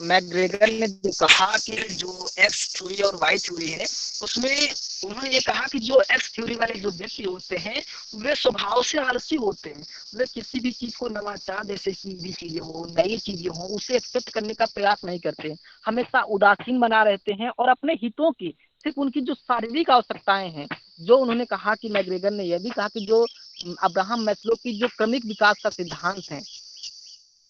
मैग्रेगर ने जो कहा कि जो एक्स थ्योरी और वाई थ्योरी है उसमें उन्होंने ये कहा कि जो एक्स थ्योरी वाले जो व्यक्ति होते हैं वे स्वभाव से आलसी होते हैं। वे किसी भी चीज को नवाचार जैसे की भी चीजें हो, नई चीजें हो, उसे एक्सेप्ट करने का प्रयास नहीं करते, हमेशा उदासीन बना रहते हैं और अपने हितों की, सिर्फ उनकी जो शारीरिक आवश्यकताएं हैं, जो उन्होंने कहा कि मैग्रेगर ने यह भी कहा कि जो अब्राहम मैस्लो की जो क्रमिक विकास का सिद्धांत है,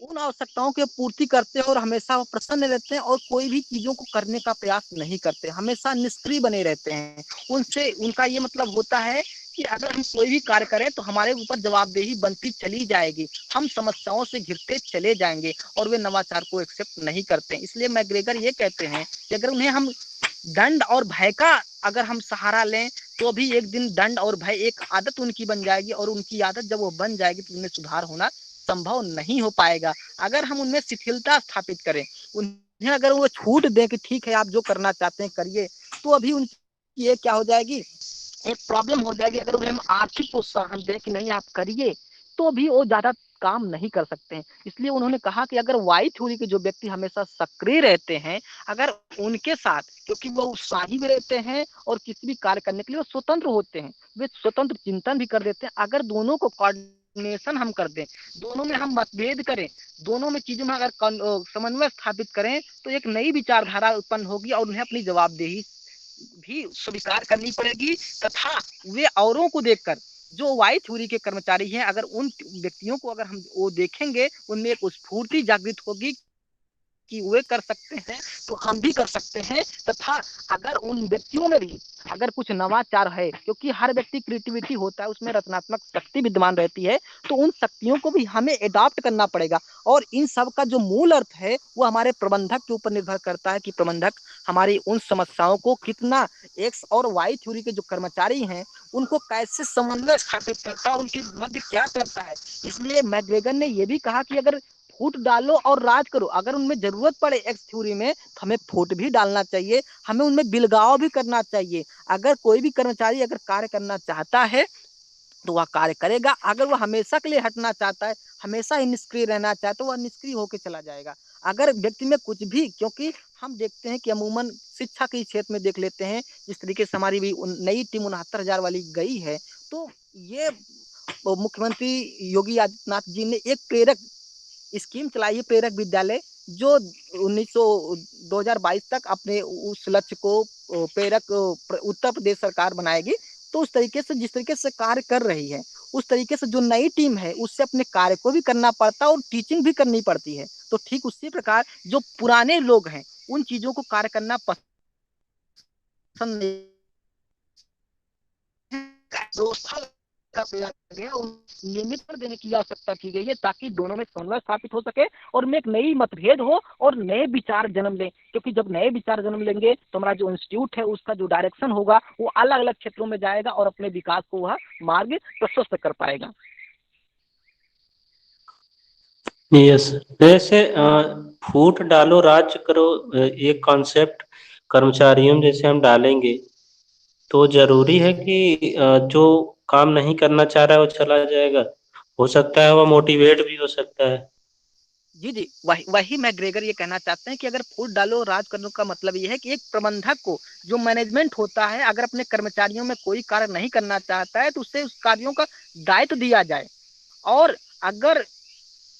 उन आवश्यकताओं की पूर्ति करते हैं और हमेशा वो प्रसन्न रहते हैं और कोई भी चीजों को करने का प्रयास नहीं करते, हमेशा निष्क्रिय बने रहते हैं। उनसे उनका ये मतलब होता है कि अगर हम कोई भी कार्य करें तो हमारे ऊपर जवाबदेही बनती चली जाएगी, हम समस्याओं से घिरते चले जाएंगे और वे नवाचार को एक्सेप्ट नहीं करते। इसलिए मैग्रेगर ये कहते हैं कि अगर उन्हें हम दंड और भय का अगर हम सहारा लें तो भी एक दिन दंड और भय एक आदत उनकी बन जाएगी और उनकी आदत जब वो बन जाएगी तो उनमें सुधार होना संभव नहीं हो पाएगा। अगर हम उनमें शिथिलता स्थापित करें, उन्हें अगर वो छूट दें कि ठीक है आप जो करना चाहते हैं करिए, तो अभी उनकी ये क्या हो जाएगी, एक प्रॉब्लम हो जाएगी। अगर उन्हें हम आर्थिक प्रोत्साहन दें कि नहीं आप करिए, तो भी वो ज्यादा काम नहीं कर सकते हैं। इसलिए उन्होंने कहा कि अगर वाई थ्योरी के जो व्यक्ति हमेशा सक्रिय रहते हैं, अगर उनके साथ, क्योंकि वो उत्साही भी रहते हैं और किसी भी कार्य करने के लिए वो स्वतंत्र होते हैं, वे स्वतंत्र चिंतन भी कर देते हैं, अगर दोनों को कोऑर्डिनेशन हम कर दें, दोनों में हम मतभेद करें, दोनों में चीजों में अगर समन्वय स्थापित करें, तो एक नई विचारधारा उत्पन्न होगी और उन्हें अपनी जवाबदेही भी स्वीकार करनी पड़ेगी। तथा वे औरों को देखकर, जो वाई थ्योरी के कर्मचारी हैं, अगर उन व्यक्तियों को अगर हम वो देखेंगे, उनमें एक स्फूर्ति जागृत होगी कि वे कर सकते हैं तो हम भी कर सकते हैं। तथा अगर उन व्यक्तियों में भी अगर कुछ नवाचार है, क्योंकि हर व्यक्ति क्रिएटिविटी होता है, उसमें रचनात्मक शक्ति विद्यमान रहती है, तो उन शक्तियों को भी हमें एडॉप्ट करना पड़ेगा। और इन सब का जो मूल अर्थ है वो हमारे प्रबंधक के ऊपर निर्भर करता है कि प्रबंधक हमारी उन समस्याओं को कितना, एक्स और वाई थ्योरी के जो कर्मचारी हैं उनको कैसे समन्वय स्थापित करता है, उनके मध्य क्या करता है। इसलिए मैग्रेगर ने यह भी कहा कि अगर फूट डालो और राज करो, अगर उनमें जरूरत पड़े एक्स थ्योरी में तो हमें फूट भी डालना चाहिए, हमें उनमें बिलगाव भी करना चाहिए। अगर कोई भी कर्मचारी अगर कार्य करना चाहता है तो वह कार्य करेगा, अगर वह हमेशा के लिए हटना चाहता है, हमेशा ही निष्क्रिय रहना चाहता है, तो वह निष्क्रिय होकर चला जाएगा। अगर व्यक्ति में कुछ भी, क्योंकि हम देखते हैं कि अमूमन शिक्षा के क्षेत्र में देख लेते हैं, जिस तरीके से हमारी भी नई टीम 69,000 वाली गई है, तो ये मुख्यमंत्री योगी आदित्यनाथ जी ने एक प्रेरक स्कीम चलाई है, प्रेरक विद्यालय, जो 2022 तक अपने उस लक्ष्य को प्रेरक उत्तर प्रदेश सरकार बनाएगी। तो उस तरीके से जिस तरीके से कार्य कर रही है, उस तरीके से जो नई टीम है उससे अपने कार्य को भी करना पड़ता है और टीचिंग भी करनी पड़ती है। तो ठीक उसी प्रकार जो पुराने लोग हैं उन चीजों को कार्य करना पसंद नहीं, व्यवस्था का प्रयास गया और नियमित कर देने की आवश्यकता की गई है, ताकि दोनों में समन्वय स्थापित हो सके और में एक नई मतभेद हो और नए विचार जन्म लें। क्योंकि जब नए विचार जन्म लेंगे तो हमारा जो इंस्टीट्यूट है उसका जो डायरेक्शन होगा वो अलग अलग क्षेत्रों में जाएगा और अपने विकास को वह मार्ग प्रशस्त कर पाएगा। यस, जैसे फूट डालो राज करो, एक कॉन्सेप्ट कर्मचारियों में जैसे हम डालेंगे तो जरूरी है कि जो काम नहीं करना चाह रहा है वो चला जाएगा, हो सकता है वो मोटिवेट भी हो सकता है। जी, वही मैग्रेगर ये कहना चाहते हैं कि अगर फूट डालो राज करने का मतलब ये है कि एक प्रबंधक को, जो मैनेजमेंट होता है, अगर अपने कर्मचारियों में कोई कार्य नहीं करना चाहता है तो उससे उस कार्यों का दायित्व दिया जाए, और अगर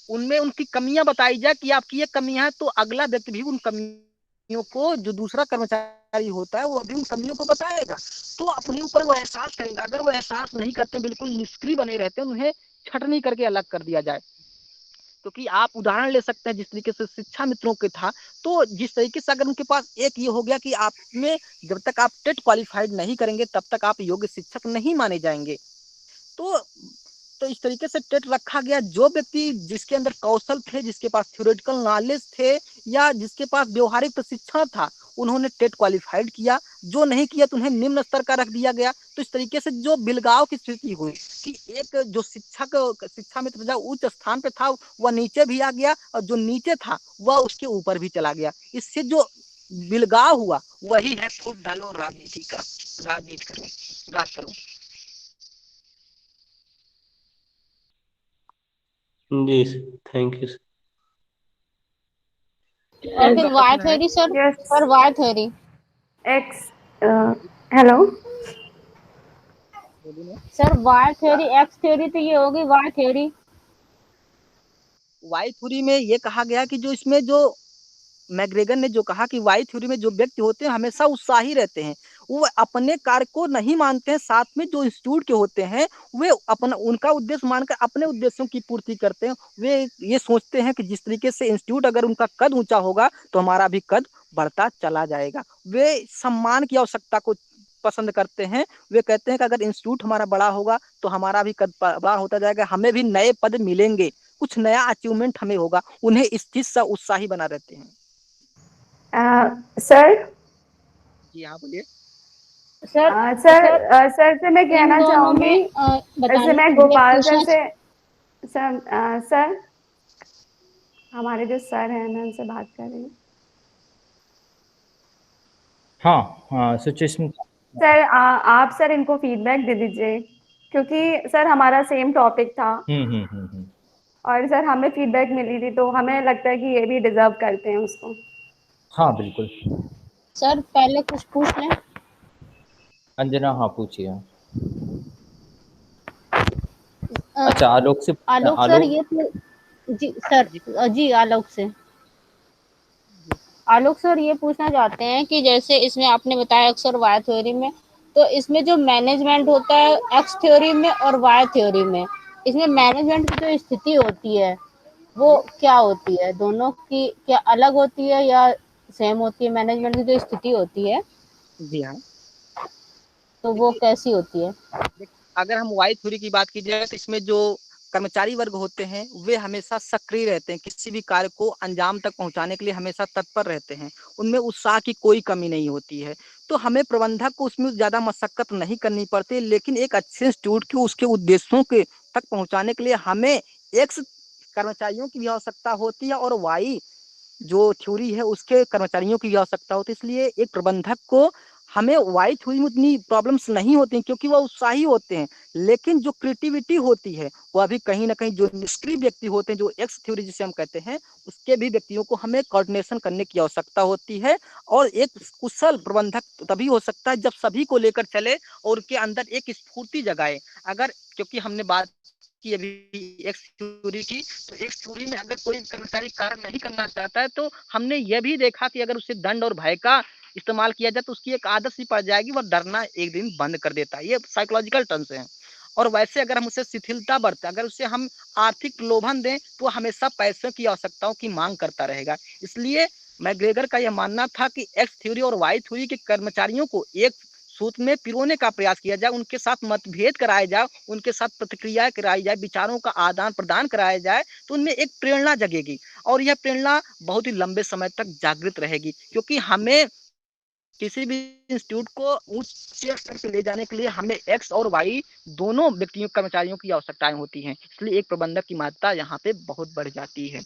उनमें उनकी कमियां बताई जाए कि आपकी ये कमियां हैं, तो अगला व्यक्ति भी उन कमियों को, जो दूसरा कर्मचारी होता है वो भी उन कमियों को बताएगा, तो अपने ऊपर वो एहसास करेगा। अगर वो एहसास नहीं करते, बिल्कुल निष्क्रिय बने रहते हैं, उन्हें छटनी करके अलग कर दिया जाए। क्योंकि आप उदाहरण ले सकते हैं जिस तरीके से शिक्षा मित्रों के था, तो जिस तरीके से अगर उनके पास एक ये हो गया कि आप में जब तक आप टेट क्वालिफाइड नहीं करेंगे तब तक आप योग्य शिक्षक नहीं माने जाएंगे, तो इस तरीके से टेट रखा गया। जो व्यक्ति जिसके अंदर कौशल थे, जिसके पास थ्योरेटिकल नॉलेज थे या जिसके पास व्यवहारिक प्रशिक्षण था, उन्होंने टेट क्वालिफाइड किया, जो नहीं किया तो उन्हें निम्न स्तर का रख दिया गया। तो इस तरीके से जो बिलगाव की स्थिति हुई कि एक जो शिक्षा मित्र जो उच्च स्थान पे था वह नीचे भी आ गया और जो नीचे था वह उसके ऊपर भी चला गया। इससे जो बिलगाव हुआ वही है फूट डालो राजनीति का, राजनीति करो, राज करो। जी, थैंक यू। और फिर वाई थ्योरी सर, Yes. और वाई थ्योरी X हेलो बोलिए ना। Sir, Y theory X theory तो ये होगी वाई थ्योरी। वाई थ्योरी में ये कहा गया कि जो इसमें जो मैग्रेगन ने जो कहा कि वाई थ्योरी में जो व्यक्ति होते हैं हमेशा उत्साही रहते हैं, वो अपने कार्य को नहीं मानते हैं, साथ में जो इंस्टीट्यूट के होते हैं वे अपना उनका उद्देश्य मानकर अपने उद्देश्यों की पूर्ति करते हैं। वे ये सोचते हैं कि जिस तरीके से इंस्टीट्यूट अगर उनका कद ऊंचा होगा तो हमारा भी कद बढ़ता चला जाएगा। वे सम्मान की आवश्यकता को पसंद करते हैं। वे कहते हैं कि अगर इंस्टीट्यूट हमारा बड़ा होगा तो हमारा भी कद बड़ा होता जाएगा, हमें भी नए पद मिलेंगे, कुछ नया अचीवमेंट हमें होगा। उन्हें इस चीज से उत्साही बना रहते हैं। सर जी हाँ, बोलिए। सर सर से मैं इन कहना दोनों चाहूंगी, में जैसे बताने मैं मुझे गोपाल पूछना सर से सर हमारे जो सर हैं मैं उनसे बात कर रही हूँ। हाँ हाँ सिचुएशन। सर आप सर इनको फीडबैक दे दीजिए, क्योंकि सर हमारा सेम टॉपिक था और सर हमें फीडबैक मिली थी, तो हमें लगता है कि ये भी डिजर्व करते हैं उसको। हाँ बिल्कुल। सर पहले कुछ पूछ लें। अंजना हाँ पूछिए। अच्छा आलोक से। आलोक सर जी सर, जी आलोक से। आलोक सर ये पूछना चाहते हैं कि जैसे इसमें आपने बताया एक्स और वाई थ्योरी में, तो इसमें जो मैनेजमेंट होता है एक्स थ्योरी में और वाई थ्योरी में, इसमें मैनेजमेंट की जो स्थिति होती है वो क्या होती है? दोनों की क्या अलग होती है या सेम होती है? मैनेजमेंट की जो स्थिति होती है जी हाँ, तो वो कैसी होती है? अगर हम वाई थ्योरी की बात की जाए तो इसमें जो कर्मचारी वर्ग होते हैं वे हमेशा सक्रिय रहते हैं, किसी भी कार्य को अंजाम तक पहुंचाने के लिए हमेशा तत्पर रहते हैं, उनमें उत्साह की कोई कमी नहीं होती है। तो हमें प्रबंधक को उसमें ज़्यादा मशक्कत नहीं करनी पड़ती, लेकिन एक अच्छे इंस्टीट्यूट के उसके उद्देश्यों के तक पहुँचाने के लिए हमें एक्स कर्मचारियों की भी आवश्यकता होती है और वाई जो थ्योरी है उसके कर्मचारियों की आवश्यकता होती है। इसलिए एक प्रबंधक को हमें वाई थ्योरी में उतनी प्रॉब्लम्स नहीं होती हैं, क्योंकि वह उत्साही होते हैं, लेकिन जो क्रिएटिविटी होती है वह भी कहीं ना कहीं जो निष्क्रिय व्यक्ति होते हैं, जो एक्स थ्योरी जिसे हम कहते हैं, उसके भी व्यक्तियों को हमें कोऑर्डिनेशन करने की आवश्यकता होती है। और एक कुशल प्रबंधक तभी हो सकता है जब सभी को लेकर चले और उनके अंदर एक स्फूर्ति जगाए। अगर क्योंकि हमने बात की अभी एक्स थ्योरी की, तो एक्स थ्योरी में अगर कोई कर्मचारी कार्य नहीं करना चाहता है तो हमने यह भी देखा कि अगर उसे दंड और भय का इस्तेमाल किया जाए तो उसकी एक आदत सी पड़ जाएगी, वह डरना एक दिन बंद कर देता है। ये साइकोलॉजिकल टर्म्स हैं। और वैसे अगर हम उसे शिथिलता बरतें, अगर उसे हम आर्थिक प्रलोभन दें तो हमेशा पैसों की आवश्यकताओं की मांग करता रहेगा। इसलिए मैग्रेगर का यह मानना था कि एक्स थ्योरी और वाई थ्योरी के कर्मचारियों को एक सूत्र में पिरोने का प्रयास किया जाए, उनके साथ मतभेद कराया जाए, उनके साथ प्रतिक्रियाएं कराई जाए, विचारों का आदान प्रदान कराया जाए, तो उनमें एक प्रेरणा जगेगी और यह प्रेरणा बहुत ही लंबे समय तक जागृत रहेगी। क्योंकि हमें किसी भी इंस्टीट्यूट को उच्च स्तर पे ले जाने के लिए हमें एक्स और वाई दोनों व्यक्तियों कर्मचारियों की आवश्यकताएं होती हैं। इसलिए एक प्रबंधक की महत्ता यहाँ पे बहुत बढ़ जाती है।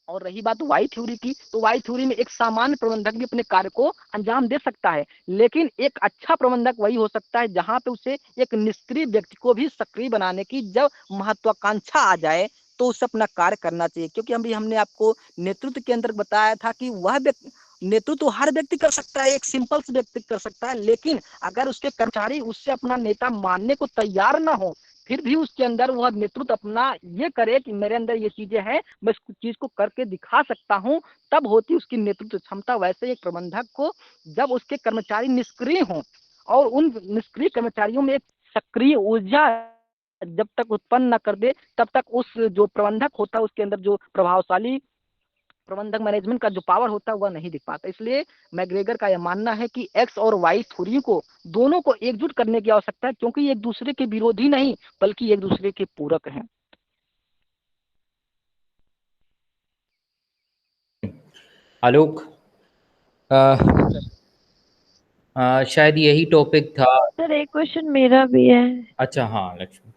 और रही बात वाई थ्योरी की, तो वाई थ्योरी में एक सामान्य प्रबंधक भी अपने कार्य को अंजाम दे सकता है, लेकिन एक अच्छा प्रबंधक वही हो सकता है जहां पे उसे एक निष्क्रिय व्यक्ति को भी सक्रिय बनाने की जब महत्वाकांक्षा आ जाए तो उसे अपना कार्य करना चाहिए। क्योंकि हमने आपको नेतृत्व के अंदर बताया था कि वह व्यक्ति नेतृत्व तो हर व्यक्ति कर सकता है, एक सिंपल से व्यक्ति कर सकता है, लेकिन अगर उसके कर्मचारी उससे अपना नेता मानने को तैयार ना हो, फिर भी उसके अंदर वह नेतृत्व अपना ये करे कि मेरे अंदर ये चीजें हैं, मैं इस चीज को करके दिखा सकता हूं, तब होती उसकी नेतृत्व क्षमता। वैसे एक प्रबंधक को जब उसके कर्मचारी निष्क्रिय हों और उन निष्क्रिय कर्मचारियों में एक सक्रिय ऊर्जा जब तक उत्पन्न न कर दे, तब तक उस जो प्रबंधक होता है उसके अंदर जो प्रभावशाली प्रबंधक मैनेजमेंट का जो पावर होता है वह नहीं दिख पाता। इसलिए मैग्रेगर का यह मानना है कि एक्स और वाई थ्योरी को दोनों को एकजुट करने की आवश्यकता है, क्योंकि एक दूसरे के विरोधी नहीं बल्कि एक दूसरे के पूरक हैं। आलोक शायद यही टॉपिक था। सर एक क्वेश्चन मेरा भी है। अच्छा हाँ लक्ष्मी।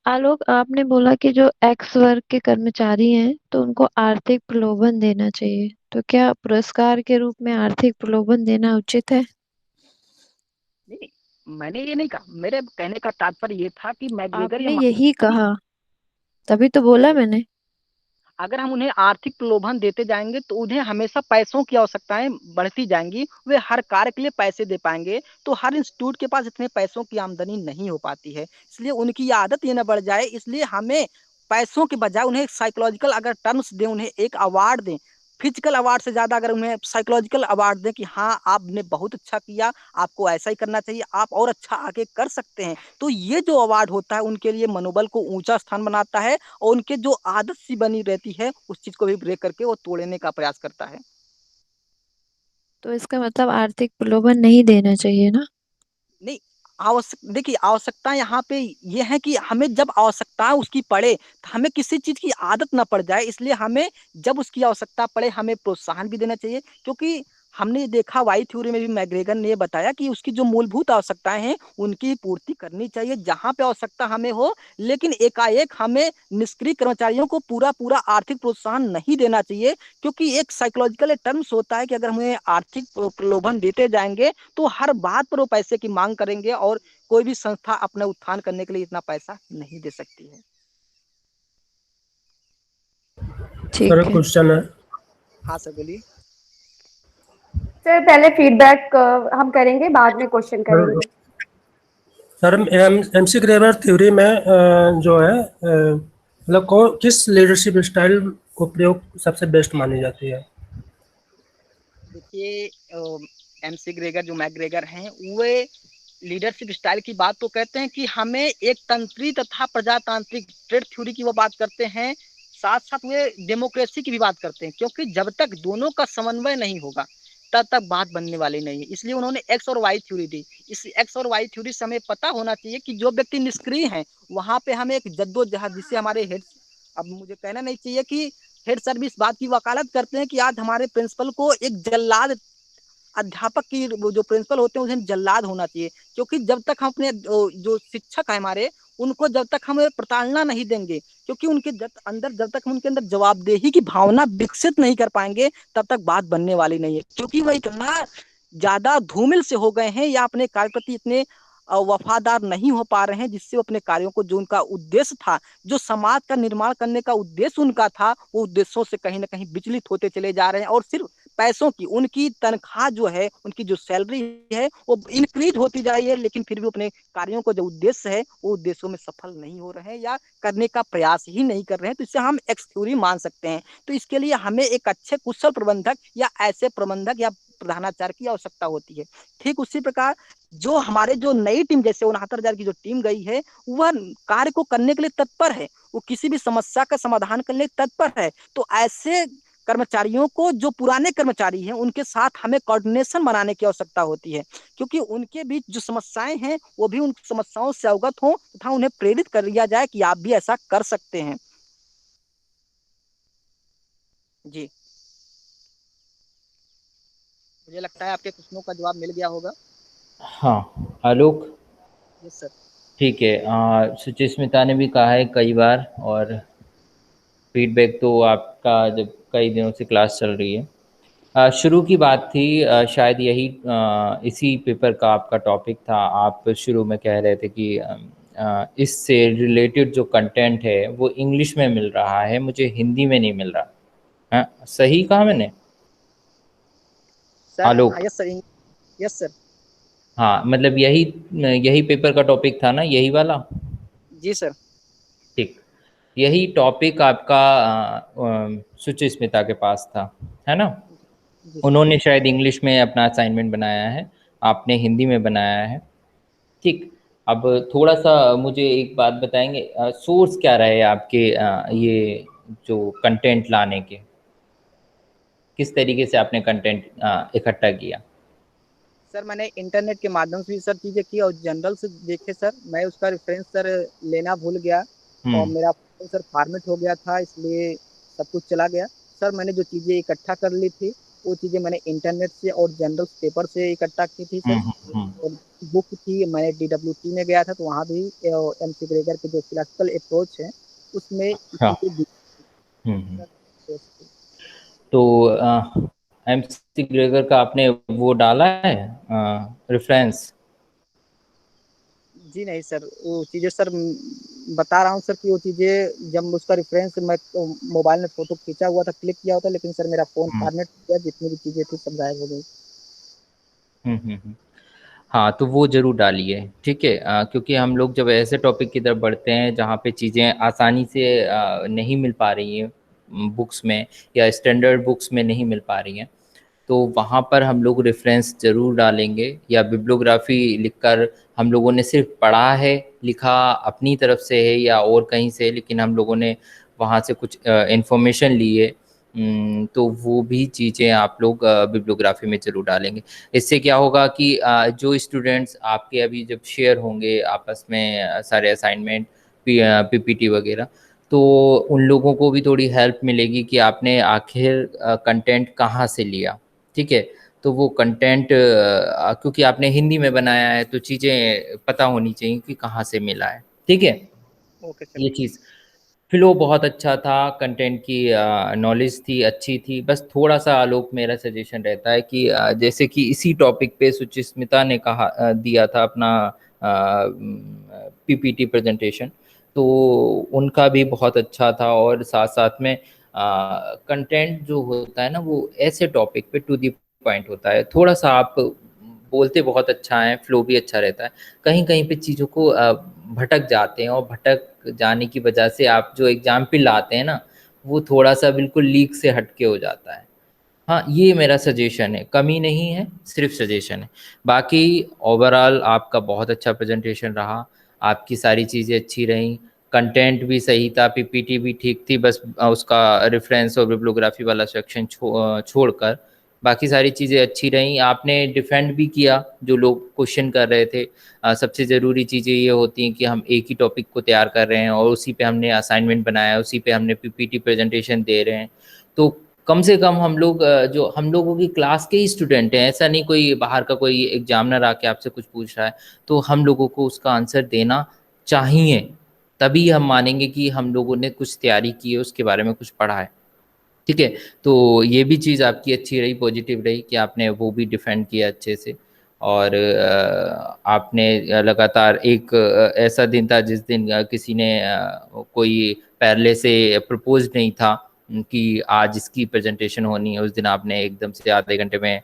आलोक, आपने बोला कि जो एक्स वर्ग के कर्मचारी हैं तो उनको आर्थिक प्रलोभन देना चाहिए, तो क्या पुरस्कार के रूप में आर्थिक प्रलोभन देना उचित है? नहीं, मैंने ये नहीं कहा, मेरे कहने का तात्पर्य ये था कि मैग्रेगर ये आपने यही कहा, तभी तो बोला मैंने। अगर हम उन्हें आर्थिक प्रलोभन देते जाएंगे तो उन्हें हमेशा पैसों की आवश्यकताएं बढ़ती जाएंगी, वे हर कार्य के लिए पैसे दे पाएंगे, तो हर इंस्टीट्यूट के पास इतने पैसों की आमदनी नहीं हो पाती है। इसलिए उनकी आदत ये न बढ़ जाए, इसलिए हमें पैसों के बजाय उन्हें साइकोलॉजिकल अगर टर्म्स दें, उन्हें एक अवार्ड दें, फिजिकल अवार्ड से ज्यादा अगर उन्हें साइकोलॉजिकल अवार्ड दें कि हाँ आपने बहुत अच्छा किया, आपको ऐसा ही करना चाहिए, आप और अच्छा आगे कर सकते हैं, तो ये जो अवार्ड होता है उनके लिए मनोबल को ऊंचा स्थान बनाता है और उनके जो आदत सी बनी रहती है उस चीज को भी ब्रेक करके वो तोड़ने का प्रयास करता है। तो इसका मतलब आर्थिक प्रलोभन नहीं देना चाहिए ना? नहीं, आवश्यक देखिए आवश्यकता यहाँ पे ये है कि हमें जब आवश्यकता उसकी पड़े तो हमें किसी चीज की आदत ना पड़ जाए, इसलिए हमें जब उसकी आवश्यकता पड़े हमें प्रोत्साहन भी देना चाहिए, क्योंकि हमने देखा वाई थ्योरी में भी मैग्रेगन ने ये बताया कि उसकी जो मूलभूत आवश्यकताएं हैं उनकी पूर्ति करनी चाहिए जहां पे आवश्यकता हमें हो, लेकिन एकाएक हमें निष्क्रिय कर्मचारियों को पूरा पूरा आर्थिक प्रोत्साहन नहीं देना चाहिए, क्योंकि एक साइकोलॉजिकल टर्म्स होता है कि अगर हमें आर्थिक प्रलोभन देते जाएंगे तो हर बात पर वो पैसे की मांग करेंगे और कोई भी संस्था अपना उत्थान करने के लिए इतना पैसा नहीं दे सकती है। ठीक सर है। क्वेश्चन है। हाँ सर बोलिए। सर पहले फीडबैक हम करेंगे, बाद में क्वेश्चन करेंगे। सर एमसी ग्रेगर थ्योरी में जो है मतलब किस लीडरशिप स्टाइल को प्रयोग सबसे बेस्ट मानी जाती है? देखिए एमसी ग्रेगर जो मैग्रेगर हैं वे लीडरशिप स्टाइल की बात तो कहते हैं कि हमें एक तंत्री तथा प्रजातांत्रिक ट्रेड थ्योरी की वो बात करते हैं, साथ साथ वे डेमोक्रेसी की भी बात करते हैं, क्योंकि जब तक दोनों का समन्वय नहीं होगा तब तक बात बनने वाली नहीं है। इसलिए उन्होंने एक्स और वाई थ्योरी दी। इस एक्स और वाई थ्योरी से हमें पता होना चाहिए कि जो व्यक्ति निष्क्रिय है वहां पे हमें एक जद्दोजहद, जिससे हमारे हेड, अब मुझे कहना नहीं चाहिए कि हेड सर भी इस बात की वकालत करते हैं कि आज हमारे प्रिंसिपल को एक जल्लाद, अध्यापक की वो जो प्रिंसिपल होते हैं उन्हें जल्लाद होना चाहिए, क्योंकि जब तक हम अपने जो शिक्षक है हमारे उनको जब तक हम प्रताड़ना नहीं देंगे, क्योंकि उनके अंदर जब तक हम उनके अंदर जवाबदेही की भावना विकसित नहीं कर पाएंगे तब तक बात बनने वाली नहीं है, क्योंकि वह इतना ज्यादा धूमिल से हो गए हैं या अपने कार्य प्रति इतने वफादार नहीं हो पा रहे हैं, जिससे वो अपने कार्यों को, जो उनका उद्देश्य था, जो समाज का निर्माण करने का उद्देश्य उनका था, वो उद्देश्यों से कहीं ना कहीं विचलित होते चले जा रहे हैं और सिर्फ पैसों की, उनकी तनख्वाह जो है, उनकी जो सैलरी है वो इंक्रीज होती जा रही है, लेकिन फिर भी अपने कार्यों को जो उद्देश्य है वो उद्देश्यों में सफल नहीं हो रहे हैं या करने का प्रयास ही नहीं कर रहे हैं, तो इससे हम एक्स थ्योरी मान सकते हैं। तो इसके लिए हमें एक अच्छे कुशल प्रबंधक या ऐसे प्रबंधक या प्रधानाचार्य की आवश्यकता होती है। ठीक उसी प्रकार जो हमारे जो नई टीम, जैसे 69,000 की जो टीम गई है, वह कार्य को करने के लिए तत्पर है, वो किसी भी समस्या का समाधान करने के लिए तत्पर है, तो ऐसे कर्मचारियों को, जो पुराने कर्मचारी हैं, उनके साथ हमें कोऑर्डिनेशन बनाने की आवश्यकता होती है, क्योंकि उनके बीच जो समस्याएं हैं वो भी उन समस्याओं से अवगत हों तथा उन्हें प्रेरित कर लिया जाए कि आप भी ऐसा कर सकते हैं। जी, मुझे लगता है आपके प्रश्नों का जवाब मिल गया होगा। हाँ आलोक, यस सर। ठीक है। सुचिस्मिता ने भी कहा है कई बार, और फीडबैक तो आपका जब कई दिनों से क्लास चल रही है, शुरू की बात थी, शायद यही इसी पेपर का आपका टॉपिक था। आप शुरू में कह रहे थे कि इससे रिलेटेड जो कंटेंट है वो इंग्लिश में मिल रहा है, मुझे हिंदी में नहीं मिल रहा है। सही कहा मैंने sir? Alok? Yes sir. Yes sir. हाँ, मतलब यही पेपर का टॉपिक था ना, यही वाला? जी सर। ठीक, यही टॉपिक आपका सुचिस्मिता के पास था, है ना? उन्होंने शायद इंग्लिश में अपना असाइनमेंट बनाया है, आपने हिंदी में बनाया है। ठीक, अब थोड़ा सा मुझे एक बात बताएंगे, सोर्स क्या रहे आपके ये जो कंटेंट लाने के? किस तरीके से आपने कंटेंट इकट्ठा किया? सर मैंने इंटरनेट के माध्यम से भी सर चीज़ें की और जनरल से देखे सर, मैं उसका रेफरेंस सर लेना भूल गया और मेरा सर फॉर्मेट हो गया था, इसलिए सब कुछ चला गया। सर मैंने जो चीज़ें इकट्ठा कर ली थी वो चीज़ें मैंने इंटरनेट से और जनरल पेपर से इकट्ठा की थी सर। और बुक थी, मैंने DWT में गया था तो वहाँ भी एमसी ग्रेगर के जो फिलॉसफिकल अप्रोच है उसमें तो एमसी ग्रेगर का आपने वो डाला है रेफरेंस? जी नहीं सर, वो चीज़ें सर बता रहा हूँ सर कि वो चीज़ें जब उसका रेफरेंस मैं मोबाइल में फ़ोटो खींचा हुआ था, क्लिक किया होता, लेकिन सर मेरा फ़ोन फॉर्मेट किया, जितनी भी चीज़ें थी सब गायब हो गई। हाँ, तो वो ज़रूर डालिए, ठीक है? क्योंकि हम लोग जब ऐसे टॉपिक की तरफ बढ़ते हैं जहाँ पे चीज़ें आसानी से नहीं मिल पा रही हैं बुक्स में या स्टैंडर्ड बुक्स में नहीं मिल पा रही हैं, तो वहाँ पर हम लोग रेफरेंस ज़रूर डालेंगे या बिब्लियोग्राफी लिखकर हम लोगों ने सिर्फ पढ़ा है, लिखा अपनी तरफ से है या और कहीं से, लेकिन हम लोगों ने वहाँ से कुछ इन्फॉर्मेशन ली है, तो वो भी चीज़ें आप लोग बिब्लियोग्राफी में ज़रूर डालेंगे। इससे क्या होगा कि जो स्टूडेंट्स आपके अभी जब शेयर होंगे आपस में सारे असाइनमेंट पीपीटी वगैरह, तो उन लोगों को भी थोड़ी हेल्प मिलेगी कि आपने आखिर कंटेंट कहाँ से लिया, ठीक है? तो वो कंटेंट क्योंकि आपने हिंदी में बनाया है तो चीज़ें पता होनी चाहिए कि कहाँ से मिला है, ठीक है? Okay sir. ये चीज़ फ्लो बहुत अच्छा था, कंटेंट की नॉलेज थी, अच्छी थी। बस थोड़ा-सा आलोक मेरा सजेशन रहता है कि जैसे कि इसी टॉपिक पे सुचिस्मिता ने कहा दिया था अपना पीपीटी प्रेजेंटेशन, तो उनका भी बहुत अच्छा था और साथ-साथ में कंटेंट जो होता है ना वो ऐसे टॉपिक पे टू द पॉइंट होता है। थोड़ा-सा आप बोलते बहुत अच्छा हैं, फ्लो भी अच्छा रहता है। कहीं-कहीं पे चीज़ों को भटक जाते हैं और भटक जाने की वजह से आप जो एग्ज़ाम्पल लाते हैं ना, वो थोड़ा-सा बिल्कुल लीक से हट के हो जाता है। हाँ, ये मेरा सजेशन है, कमी नहीं है, सिर्फ़ सजेशन है। बाकी ओवरऑल आपका बहुत अच्छा प्रेज़ेंटेशन रहा, आपकी सारी चीज़ें अच्छी रहीं, कंटेंट भी सही था, पीपीटी भी ठीक थी, बस उसका रेफ़रेंस और बिब्लियोग्राफ़ी वाला सेक्शन छोड़कर बाकी सारी चीज़ें अच्छी रहीं। आपने डिफेंड भी किया, जो लोग क्वेश्चन कर रहे थे। सबसे ज़रूरी चीज़ें ये होती हैं कि हम एक ही टॉपिक को तैयार कर रहे हैं और उसी पे हमने असाइनमेंट बनाया है, उसी पे हमने पीपीटी प्रेज़ेंटेशन दे रहे हैं। तो कम से कम हम लोग जो हम लोगों की क्लास के ही स्टूडेंट हैं, ऐसा नहीं कोई बाहर का कोई एग्जामिनर आके आपसे कुछ पूछ रहा है, तो हम लोगों को उसका आंसर देना चाहिए। तभी हम मानेंगे कि हम लोगों ने कुछ तैयारी की है, उसके बारे में कुछ पढ़ा है, ठीक है? तो ये भी चीज़ आपकी अच्छी रही, पॉजिटिव रही कि आपने वो भी डिफेंड किया अच्छे से और आपने लगातार एक ऐसा दिन था जिस दिन किसी ने कोई पहले से प्रपोज नहीं था कि आज इसकी प्रेजेंटेशन होनी है, उस दिन आपने एकदम से आधे घंटे में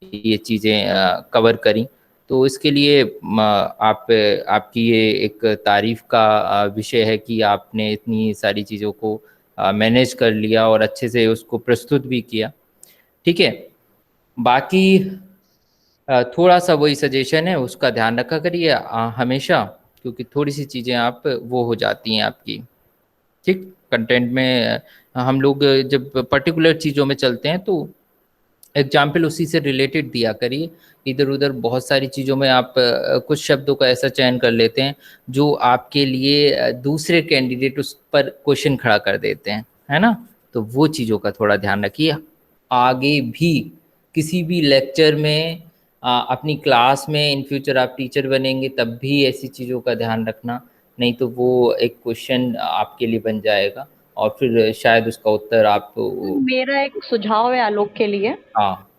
ये चीज़ें कवर करी। तो इसके लिए आप आपकी ये एक तारीफ़ का विषय है कि आपने इतनी सारी चीज़ों को मैनेज कर लिया और अच्छे से उसको प्रस्तुत भी किया, ठीक है? बाकी थोड़ा-सा वही सजेशन है, उसका ध्यान रखा करिए हमेशा, क्योंकि थोड़ी-सी चीज़ें आप वो हो जाती हैं आपकी, ठीक? कंटेंट में हम लोग जब पर्टिकुलर चीज़ों में चलते हैं तो एग्जाम्पल उसी से रिलेटेड दिया करिए। इधर-उधर बहुत सारी चीज़ों में आप कुछ शब्दों का ऐसा चयन कर लेते हैं जो आपके लिए दूसरे कैंडिडेट उस पर क्वेश्चन खड़ा कर देते हैं, है ना? तो वो चीज़ों का थोड़ा ध्यान रखिए। आगे भी किसी भी लेक्चर में अपनी क्लास में इन फ्यूचर आप टीचर बनेंगे तब भी ऐसी चीज़ों का ध्यान रखना, नहीं तो वो एक क्वेश्चन आपके लिए बन जाएगा और फिर शायद उसका उत्तर आप मेरा एक सुझाव है आलोक के लिए। हाँ।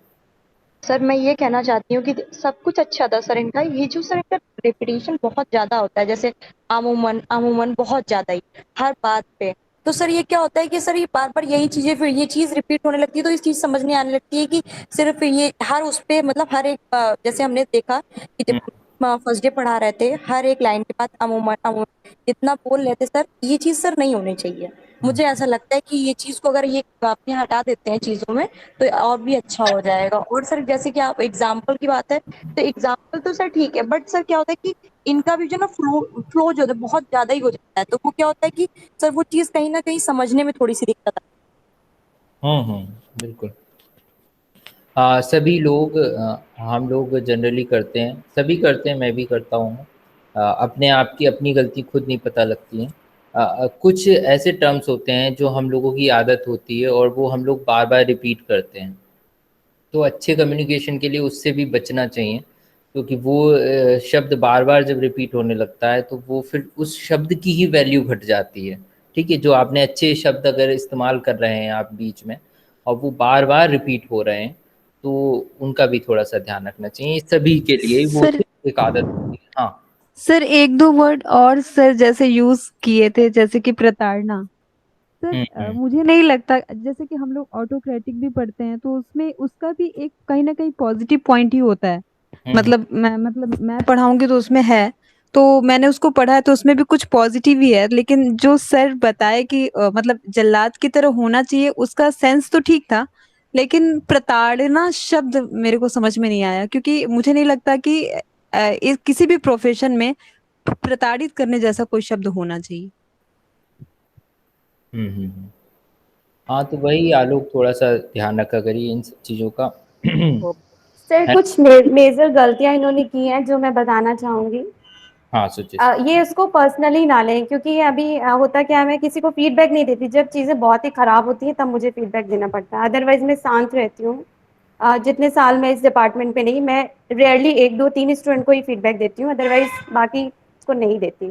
सर मैं ये कहना चाहती हूँ कि सब कुछ अच्छा था सर इनका, ये जो सर इनका रिपीटिशन बहुत ज़्यादा होता है, जैसे अमूमन अमूमन बहुत ज़्यादा ही हर बात पे। तो सर ये क्या होता है कि सर ये बार-बार यही चीज़ें फिर ये चीज़ रिपीट होने लगती है, तो इस चीज़ समझ में आने लगती है कि सिर्फ ये हर उस पे मतलब हर एक जैसे हमने देखा कि जब फर्स्ट डे पढ़ा रहे थे, हर एक लाइन के बाद अमूमन अमूमन इतना बोल रहे थे सर, ये चीज़ सर नहीं होनी चाहिए। मुझे ऐसा लगता है कि ये चीज़ को अगर ये आपने हटा देते हैं चीज़ों में तो और भी अच्छा हो जाएगा। और सर जैसे कि आप एग्जाम्पल की बात है, तो एग्जाम्पल तो सर ठीक है, बट सर क्या होता है कि इनका भी जो ना फ्लो जो है बहुत ज्यादा ही हो जाता है, तो वो क्या होता है कि सर वो चीज कहीं ना कहीं समझने में थोड़ी सी दिक्कत आती हम्म, बिल्कुल। सभी लोग हम लोग जनरली करते हैं, सभी करते हैं, मैं भी करता हूँ। अपने आप की अपनी गलती खुद नहीं पता लगती है। कुछ ऐसे टर्म्स होते हैं जो हम लोगों की आदत होती है और वो हम लोग बार बार रिपीट करते हैं, तो अच्छे कम्युनिकेशन के लिए उससे भी बचना चाहिए, क्योंकि वो शब्द बार बार जब रिपीट होने लगता है तो वो फिर उस शब्द की ही वैल्यू घट जाती है, ठीक है? जो आपने अच्छे शब्द अगर इस्तेमाल कर रहे हैं आप बीच में और वो बार बार रिपीट हो रहे हैं, तो उनका भी थोड़ा सा ध्यान रखना चाहिए। सभी के लिए वो सर सिर्फ एक आदत होती है। हाँ। सर एक दो वर्ड और सर जैसे यूज किए थे जैसे कि प्रताड़ना। सर मुझे नहीं लगता, जैसे कि हम लोग ऑटोक्रेटिक भी पढ़ते हैं तो उसमें उसका भी एक कहीं ना कहीं पॉजिटिव पॉइंट ही होता है। मतलब मैं पढ़ाऊंगी तो उसमें है, तो मैंने उसको पढ़ा है तो उसमें भी कुछ पॉजिटिव ही है। लेकिन जो सर बताए कि मतलब जल्लाद की तरह होना चाहिए, उसका सेंस तो ठीक था। लेकिन प्रताड़ना शब्द मेरे को समझ में नहीं आया, क्योंकि मुझे नहीं लगता कि किसी भी प्रोफेशन में प्रताड़ित करने जैसा कोई शब्द होना चाहिए। हाँ, तो वही आलोक थोड़ा सा ध्यान रखा करिए इन सब चीज़ों का। सर है? कुछ मेजर गलतियां इन्होंने की हैं जो मैं बताना चाहूंगी। हाँ, सोचिए। ये इसको पर्सनली ना लें, क्योंकि अभी होता क्या है, मैं किसी को फीडबैक नहीं देती। जब चीज़ें बहुत ही खराब होती हैं तब मुझे फीडबैक देना पड़ता है, अदरवाइज मैं शांत रहती हूँ। जितने साल मैं इस डिपार्टमेंट पे नहीं, मैं रेयरली 1 2 3 स्टूडेंट को ही फीडबैक देती हूँ, अदरवाइज बाकी को नहीं देती।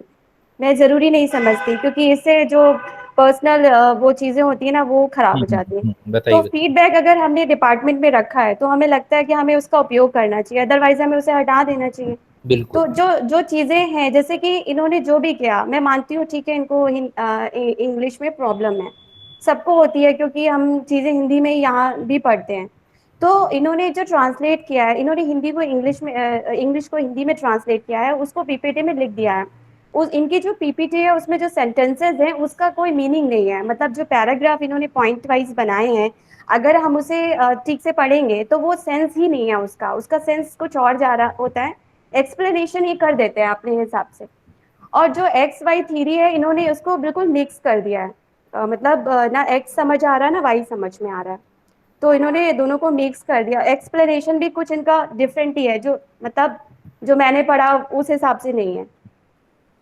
मैं ज़रूरी नहीं समझती, क्योंकि इससे जो पर्सनल वो चीज़ें होती है ना, वो खराब हो जाती हैं। तो बताइए। फीडबैक अगर हमने डिपार्टमेंट में रखा है तो हमें लगता है कि हमें उसका उपयोग करना चाहिए, अदरवाइज हमें उसे हटा देना चाहिए। बिल्कुल। तो जो जो चीज़ें हैं, जैसे कि इन्होंने जो भी किया, मैं मानती हूँ ठीक है, इनको इंग्लिश में प्रॉब्लम है, सबको होती है, क्योंकि हम चीज़ें हिंदी में यहाँ भी पढ़ते हैं। तो इन्होंने जो ट्रांसलेट किया है, इन्होंने हिंदी को इंग्लिश में इंग्लिश को हिंदी में ट्रांसलेट किया है, उसको पीपीटी में लिख दिया है। उस इनकी जो पीपीटी है उसमें जो सेंटेंसेस हैं उसका कोई मीनिंग नहीं है। मतलब जो पैराग्राफ इन्होंने पॉइंट वाइज बनाए हैं, अगर हम उसे ठीक से पढ़ेंगे तो वो सेंस ही नहीं है, उसका सेंस कुछ और जा रहा होता है। एक्सप्लेनेशन ये कर देते हैं अपने हिसाब से। और जो एक्स वाई थ्योरी है, इन्होंने उसको बिल्कुल मिक्स कर दिया है। मतलब ना एक्स समझ आ रहा है ना वाई समझ में आ रहा है, तो इन्होंने दोनों को मिक्स कर दिया। एक्सप्लेनेशन भी कुछ इनका डिफरेंट ही है, जो मतलब जो मैंने पढ़ा उस हिसाब से नहीं है।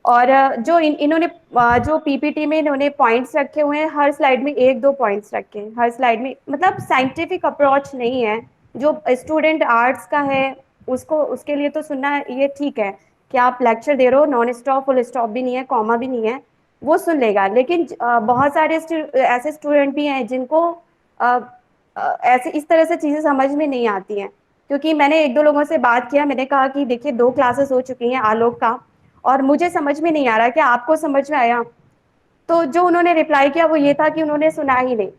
और जो इन्होंने जो पीपीटी में इन्होंने पॉइंट्स रखे हुए हैं, हर स्लाइड में 1 2 पॉइंट्स रखे हैं, हर स्लाइड में। मतलब साइंटिफिक अप्रोच नहीं है। जो स्टूडेंट आर्ट्स का है उसको, उसके लिए तो सुनना ये ठीक है कि आप लेक्चर दे रहे हो, नॉन स्टॉप, फुल स्टॉप भी नहीं है, कॉमा भी नहीं है, वो सुन लेगा। लेकिन बहुत सारे ऐसे स्टूडेंट भी हैं जिनको ऐसे इस तरह से चीज़ें समझ में नहीं आती हैं। क्योंकि मैंने 1 2 लोगों से बात किया, मैंने कहा कि देखिए 2 क्लासेस हो चुकी हैं आलोक का, और मुझे समझ में नहीं आ रहा, क्या आपको समझ में आया? तो जो उन्होंने रिप्लाई किया वो ये था कि उन्होंने सुना ही नहीं।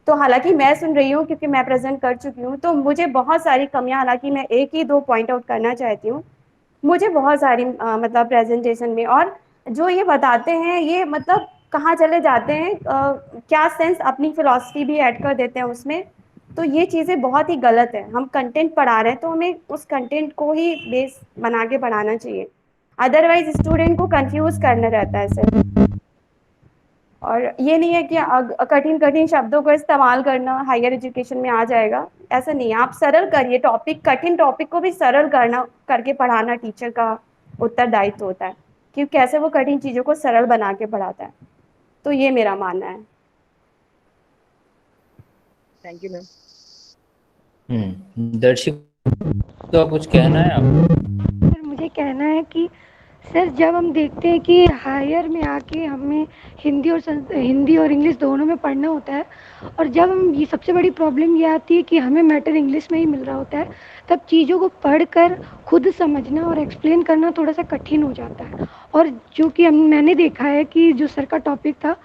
तो हालांकि मैं सुन रही हूँ, क्योंकि मैं प्रेजेंट कर चुकी हूँ, तो मुझे बहुत सारी कमियां, हालांकि मैं 1 ही 2 पॉइंट आउट करना चाहती हूँ, मुझे बहुत सारी मतलब प्रेजेंटेशन में। और जो ये बताते हैं ये मतलब कहाँ चले जाते हैं, क्या सेंस, अपनी फिलॉसफी भी ऐड कर देते हैं उसमें। तो ये चीज़ें बहुत ही गलत है। हम कंटेंट पढ़ा रहे हैं तो हमें उस कंटेंट को ही बेस बना के पढ़ाना चाहिए, अदरवाइज स्टूडेंट को कंफ्यूज करना रहता है सिर्फ। और ये नहीं है कि कठिन कठिन शब्दों को इस्तेमाल करना हायर एजुकेशन में आ जाएगा, ऐसा नहीं है। आप सरल करिए टॉपिक, कठिन टॉपिक को भी सरल करना करके पढ़ाना टीचर का उत्तरदायित्व होता है कि कैसे वो कठिन चीज़ों को सरल बना के पढ़ाता है। तो ये मेरा मानना है। Thank you ma'am. दर्शक तो कुछ कहना है आपको? सर मुझे कहना है कि सर जब हम देखते हैं कि हायर में आके हमें हिंदी और इंग्लिश दोनों में पढ़ना होता है, और जब हम ये सबसे बड़ी प्रॉब्लम ये आती है कि हमें मैटर इंग्लिश में ही मिल रहा होता है, तब चीज़ों को पढ़कर खुद समझना और एक्सप्लेन करना थोड़ा सा कठिन हो जाता है। और जो कि मैंने देखा है कि जो सर का टॉपिक था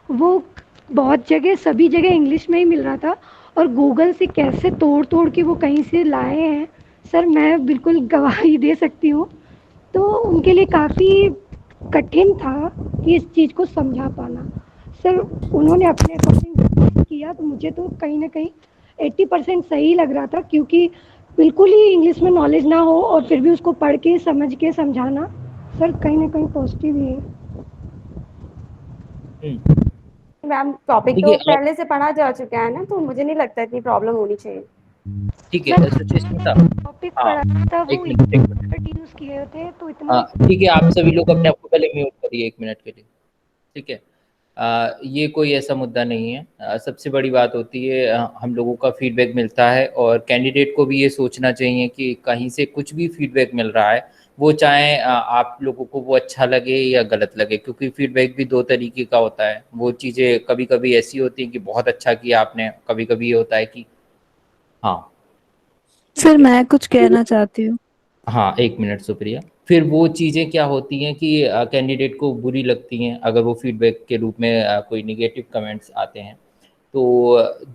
वो बहुत जगह, सभी जगह इंग्लिश में ही मिल रहा था, और गूगल से कैसे तोड़ तोड़ के वो कहीं से लाए हैं सर, मैं बिल्कुल गवाही दे सकती हूँ। तो उनके लिए काफ़ी कठिन था कि इस चीज़ को समझा पाना। सर उन्होंने अपने अकॉर्डिंग किया, तो मुझे तो कहीं ना कहीं 80% सही लग रहा था, क्योंकि बिल्कुल ही इंग्लिश में नॉलेज ना हो और फिर भी उसको पढ़ के समझ के समझाना सर कहीं ना कहीं पॉजिटिव ही है। मैम टॉपिक तो पहले से पढ़ा जा चुका है ना, तो मुझे नहीं लगता इतनी प्रॉब्लम होनी चाहिए। ठीक है, टॉपिक पढ़ा था वो यूज किए थे, तो इतना ठीक है। आप सभी लोग अपने आप को पहले म्यूट करिए 1 मिनट के लिए, ठीक है। ये कोई ऐसा मुद्दा नहीं है। सबसे बड़ी बात होती है हम लोगों का फीडबैक मिलता है, और कैंडिडेट को भी ये सोचना चाहिए कि कहीं से कुछ भी फीडबैक मिल रहा है, वो चाहे आप लोगों को वो अच्छा लगे या गलत लगे, क्योंकि फीडबैक भी 2 तरीके का होता है। वो चीज़ें कभी कभी ऐसी होती हैं कि बहुत अच्छा किया आपने, कभी कभी ये होता है कि हाँ सर मैं कुछ कहना चाहती हूँ। हाँ, 1 मिनट सुप्रिया। फिर वो चीज़ें क्या होती हैं कि कैंडिडेट को बुरी लगती हैं अगर वो फीडबैक के रूप में कोई निगेटिव कमेंट्स आते हैं। तो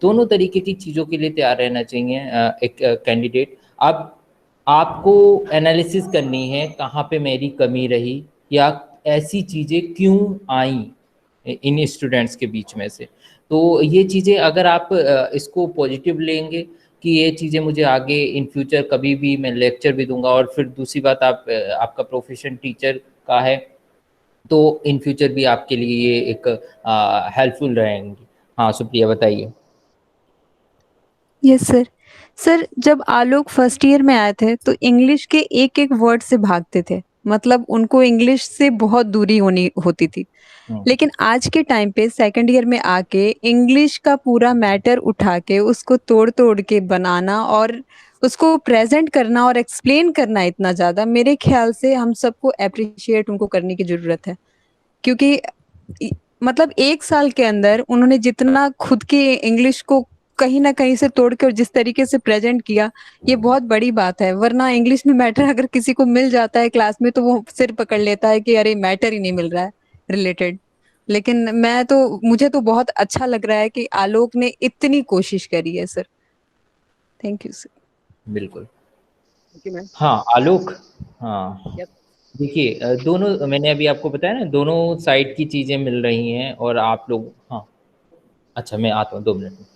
दोनों तरीके की चीज़ों के लिए तैयार रहना चाहिए एक कैंडिडेट। अब आपको एनालिसिस करनी है कहाँ पे मेरी कमी रही या ऐसी चीज़ें क्यों आई इन स्टूडेंट्स के बीच में से। तो ये चीज़ें अगर आप इसको पॉजिटिव लेंगे कि ये चीज़ें मुझे आगे इन फ्यूचर कभी भी मैं लेक्चर भी दूंगा, और फिर दूसरी बात आपका प्रोफेशन टीचर का है तो इन फ्यूचर भी आपके लिए ये एक हेल्पफुल रहेंगी। हाँ सुप्रिया बताइए। Yes sir. सर जब आलोक फर्स्ट ईयर में आए थे तो इंग्लिश के एक एक वर्ड से भागते थे, मतलब उनको इंग्लिश से बहुत दूरी होती थी। लेकिन आज के टाइम पे सेकंड ईयर में आके इंग्लिश का पूरा मैटर उठा के उसको तोड़ तोड़ के बनाना और उसको प्रेजेंट करना और एक्सप्लेन करना इतना ज़्यादा, मेरे ख्याल से हम सबको अप्रिशिएट उनको करने की ज़रूरत है। क्योंकि मतलब 1 साल के अंदर उन्होंने जितना खुद की इंग्लिश को कहीं ना कहीं से तोड़ के और जिस तरीके से प्रेजेंट किया, ये बहुत बड़ी बात है। वरना इंग्लिश में मैटर अगर किसी को मिल जाता है क्लास में तो वो सिर पकड़ लेता है कि अरे मैटर ही नहीं मिल रहा है रिलेटेड। लेकिन मुझे तो बहुत अच्छा लग रहा है कि आलोक ने इतनी कोशिश करी है सर। Thank you sir. बिल्कुल। मैम। हाँ आलोक, हाँ देखिए दोनों, मैंने अभी आपको बताया ना, दोनों साइड की चीज़ें मिल रही हैं और आप लोग, हाँ अच्छा मैं आता हूँ 2 मिनट में।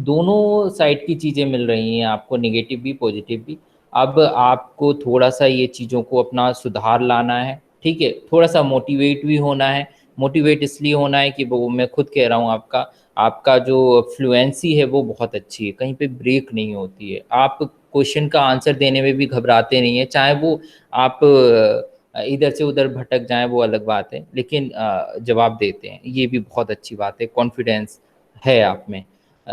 दोनों साइड की चीज़ें मिल रही हैं आपको, नेगेटिव भी पॉजिटिव भी। अब आपको थोड़ा सा ये चीज़ों को अपना सुधार लाना है, ठीक है, थोड़ा सा मोटिवेट भी होना है। मोटिवेट इसलिए होना है कि वो मैं खुद कह रहा हूँ, आपका जो फ्लुएंसी है वो बहुत अच्छी है, कहीं पे ब्रेक नहीं होती है। आप क्वेश्चन का आंसर देने में भी घबराते नहीं है, चाहे वो आप इधर से उधर भटक जाएं वो अलग बात है, लेकिन जवाब देते हैं, ये भी बहुत अच्छी बात है, कॉन्फिडेंस है आप में,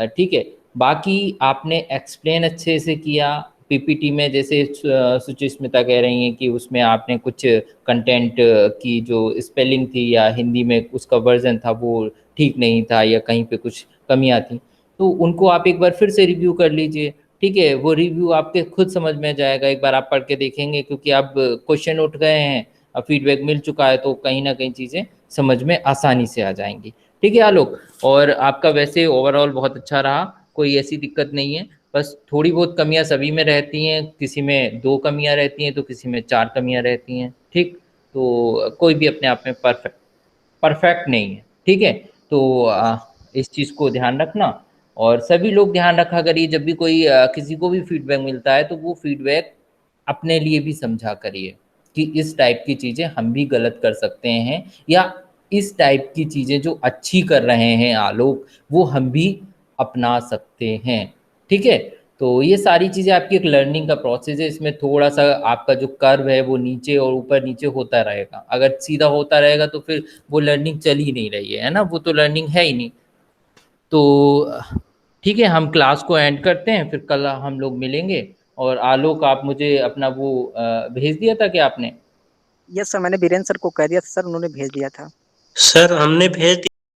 ठीक है। बाकी आपने एक्सप्लेन अच्छे से किया पीपीटी में, जैसे सुचिस्मिता कह रही हैं कि उसमें आपने कुछ कंटेंट की जो स्पेलिंग थी या हिंदी में उसका वर्जन था वो ठीक नहीं था या कहीं पे कुछ कमियां थी, तो उनको आप एक बार फिर से रिव्यू कर लीजिए, ठीक है। वो रिव्यू आपके खुद समझ में जाएगा, एक बार आप पढ़ के देखेंगे, क्योंकि अब क्वेश्चन उठ गए हैं, अब फीडबैक मिल चुका है, तो कहीं ना कहीं चीज़ें समझ में आसानी से आ जाएंगी, ठीक है आलोक। और आपका वैसे ओवरऑल बहुत अच्छा रहा, कोई ऐसी दिक्कत नहीं है, बस थोड़ी बहुत कमियां सभी में रहती हैं, किसी में 2 कमियां रहती हैं तो किसी में 4 कमियां रहती हैं, ठीक। तो कोई भी अपने आप में परफेक्ट नहीं है, ठीक है। तो इस चीज़ को ध्यान रखना, और सभी लोग ध्यान रखा करिए, जब भी कोई किसी को भी फीडबैक मिलता है तो वो फीडबैक अपने लिए भी समझा करिए कि इस टाइप की चीज़ें हम भी गलत कर सकते हैं, या इस टाइप की चीज़ें जो अच्छी कर रहे हैं आलोक वो हम भी अपना सकते हैं, ठीक है। तो ये सारी चीज़ें आपकी एक लर्निंग का प्रोसेस है, इसमें थोड़ा सा आपका जो कर्व है वो नीचे और ऊपर नीचे होता रहेगा, अगर सीधा होता रहेगा तो फिर वो लर्निंग चल ही नहीं रही है ना, वो तो लर्निंग है ही नहीं। तो ठीक है, हम क्लास को एंड करते हैं, फिर कल हम लोग मिलेंगे। और आलोक आप मुझे अपना वो भेज दिया था क्या आपने? यस सर, मैंने बीरेन सर को कह दिया था सर, उन्होंने भेज दिया था। सर हमने भेज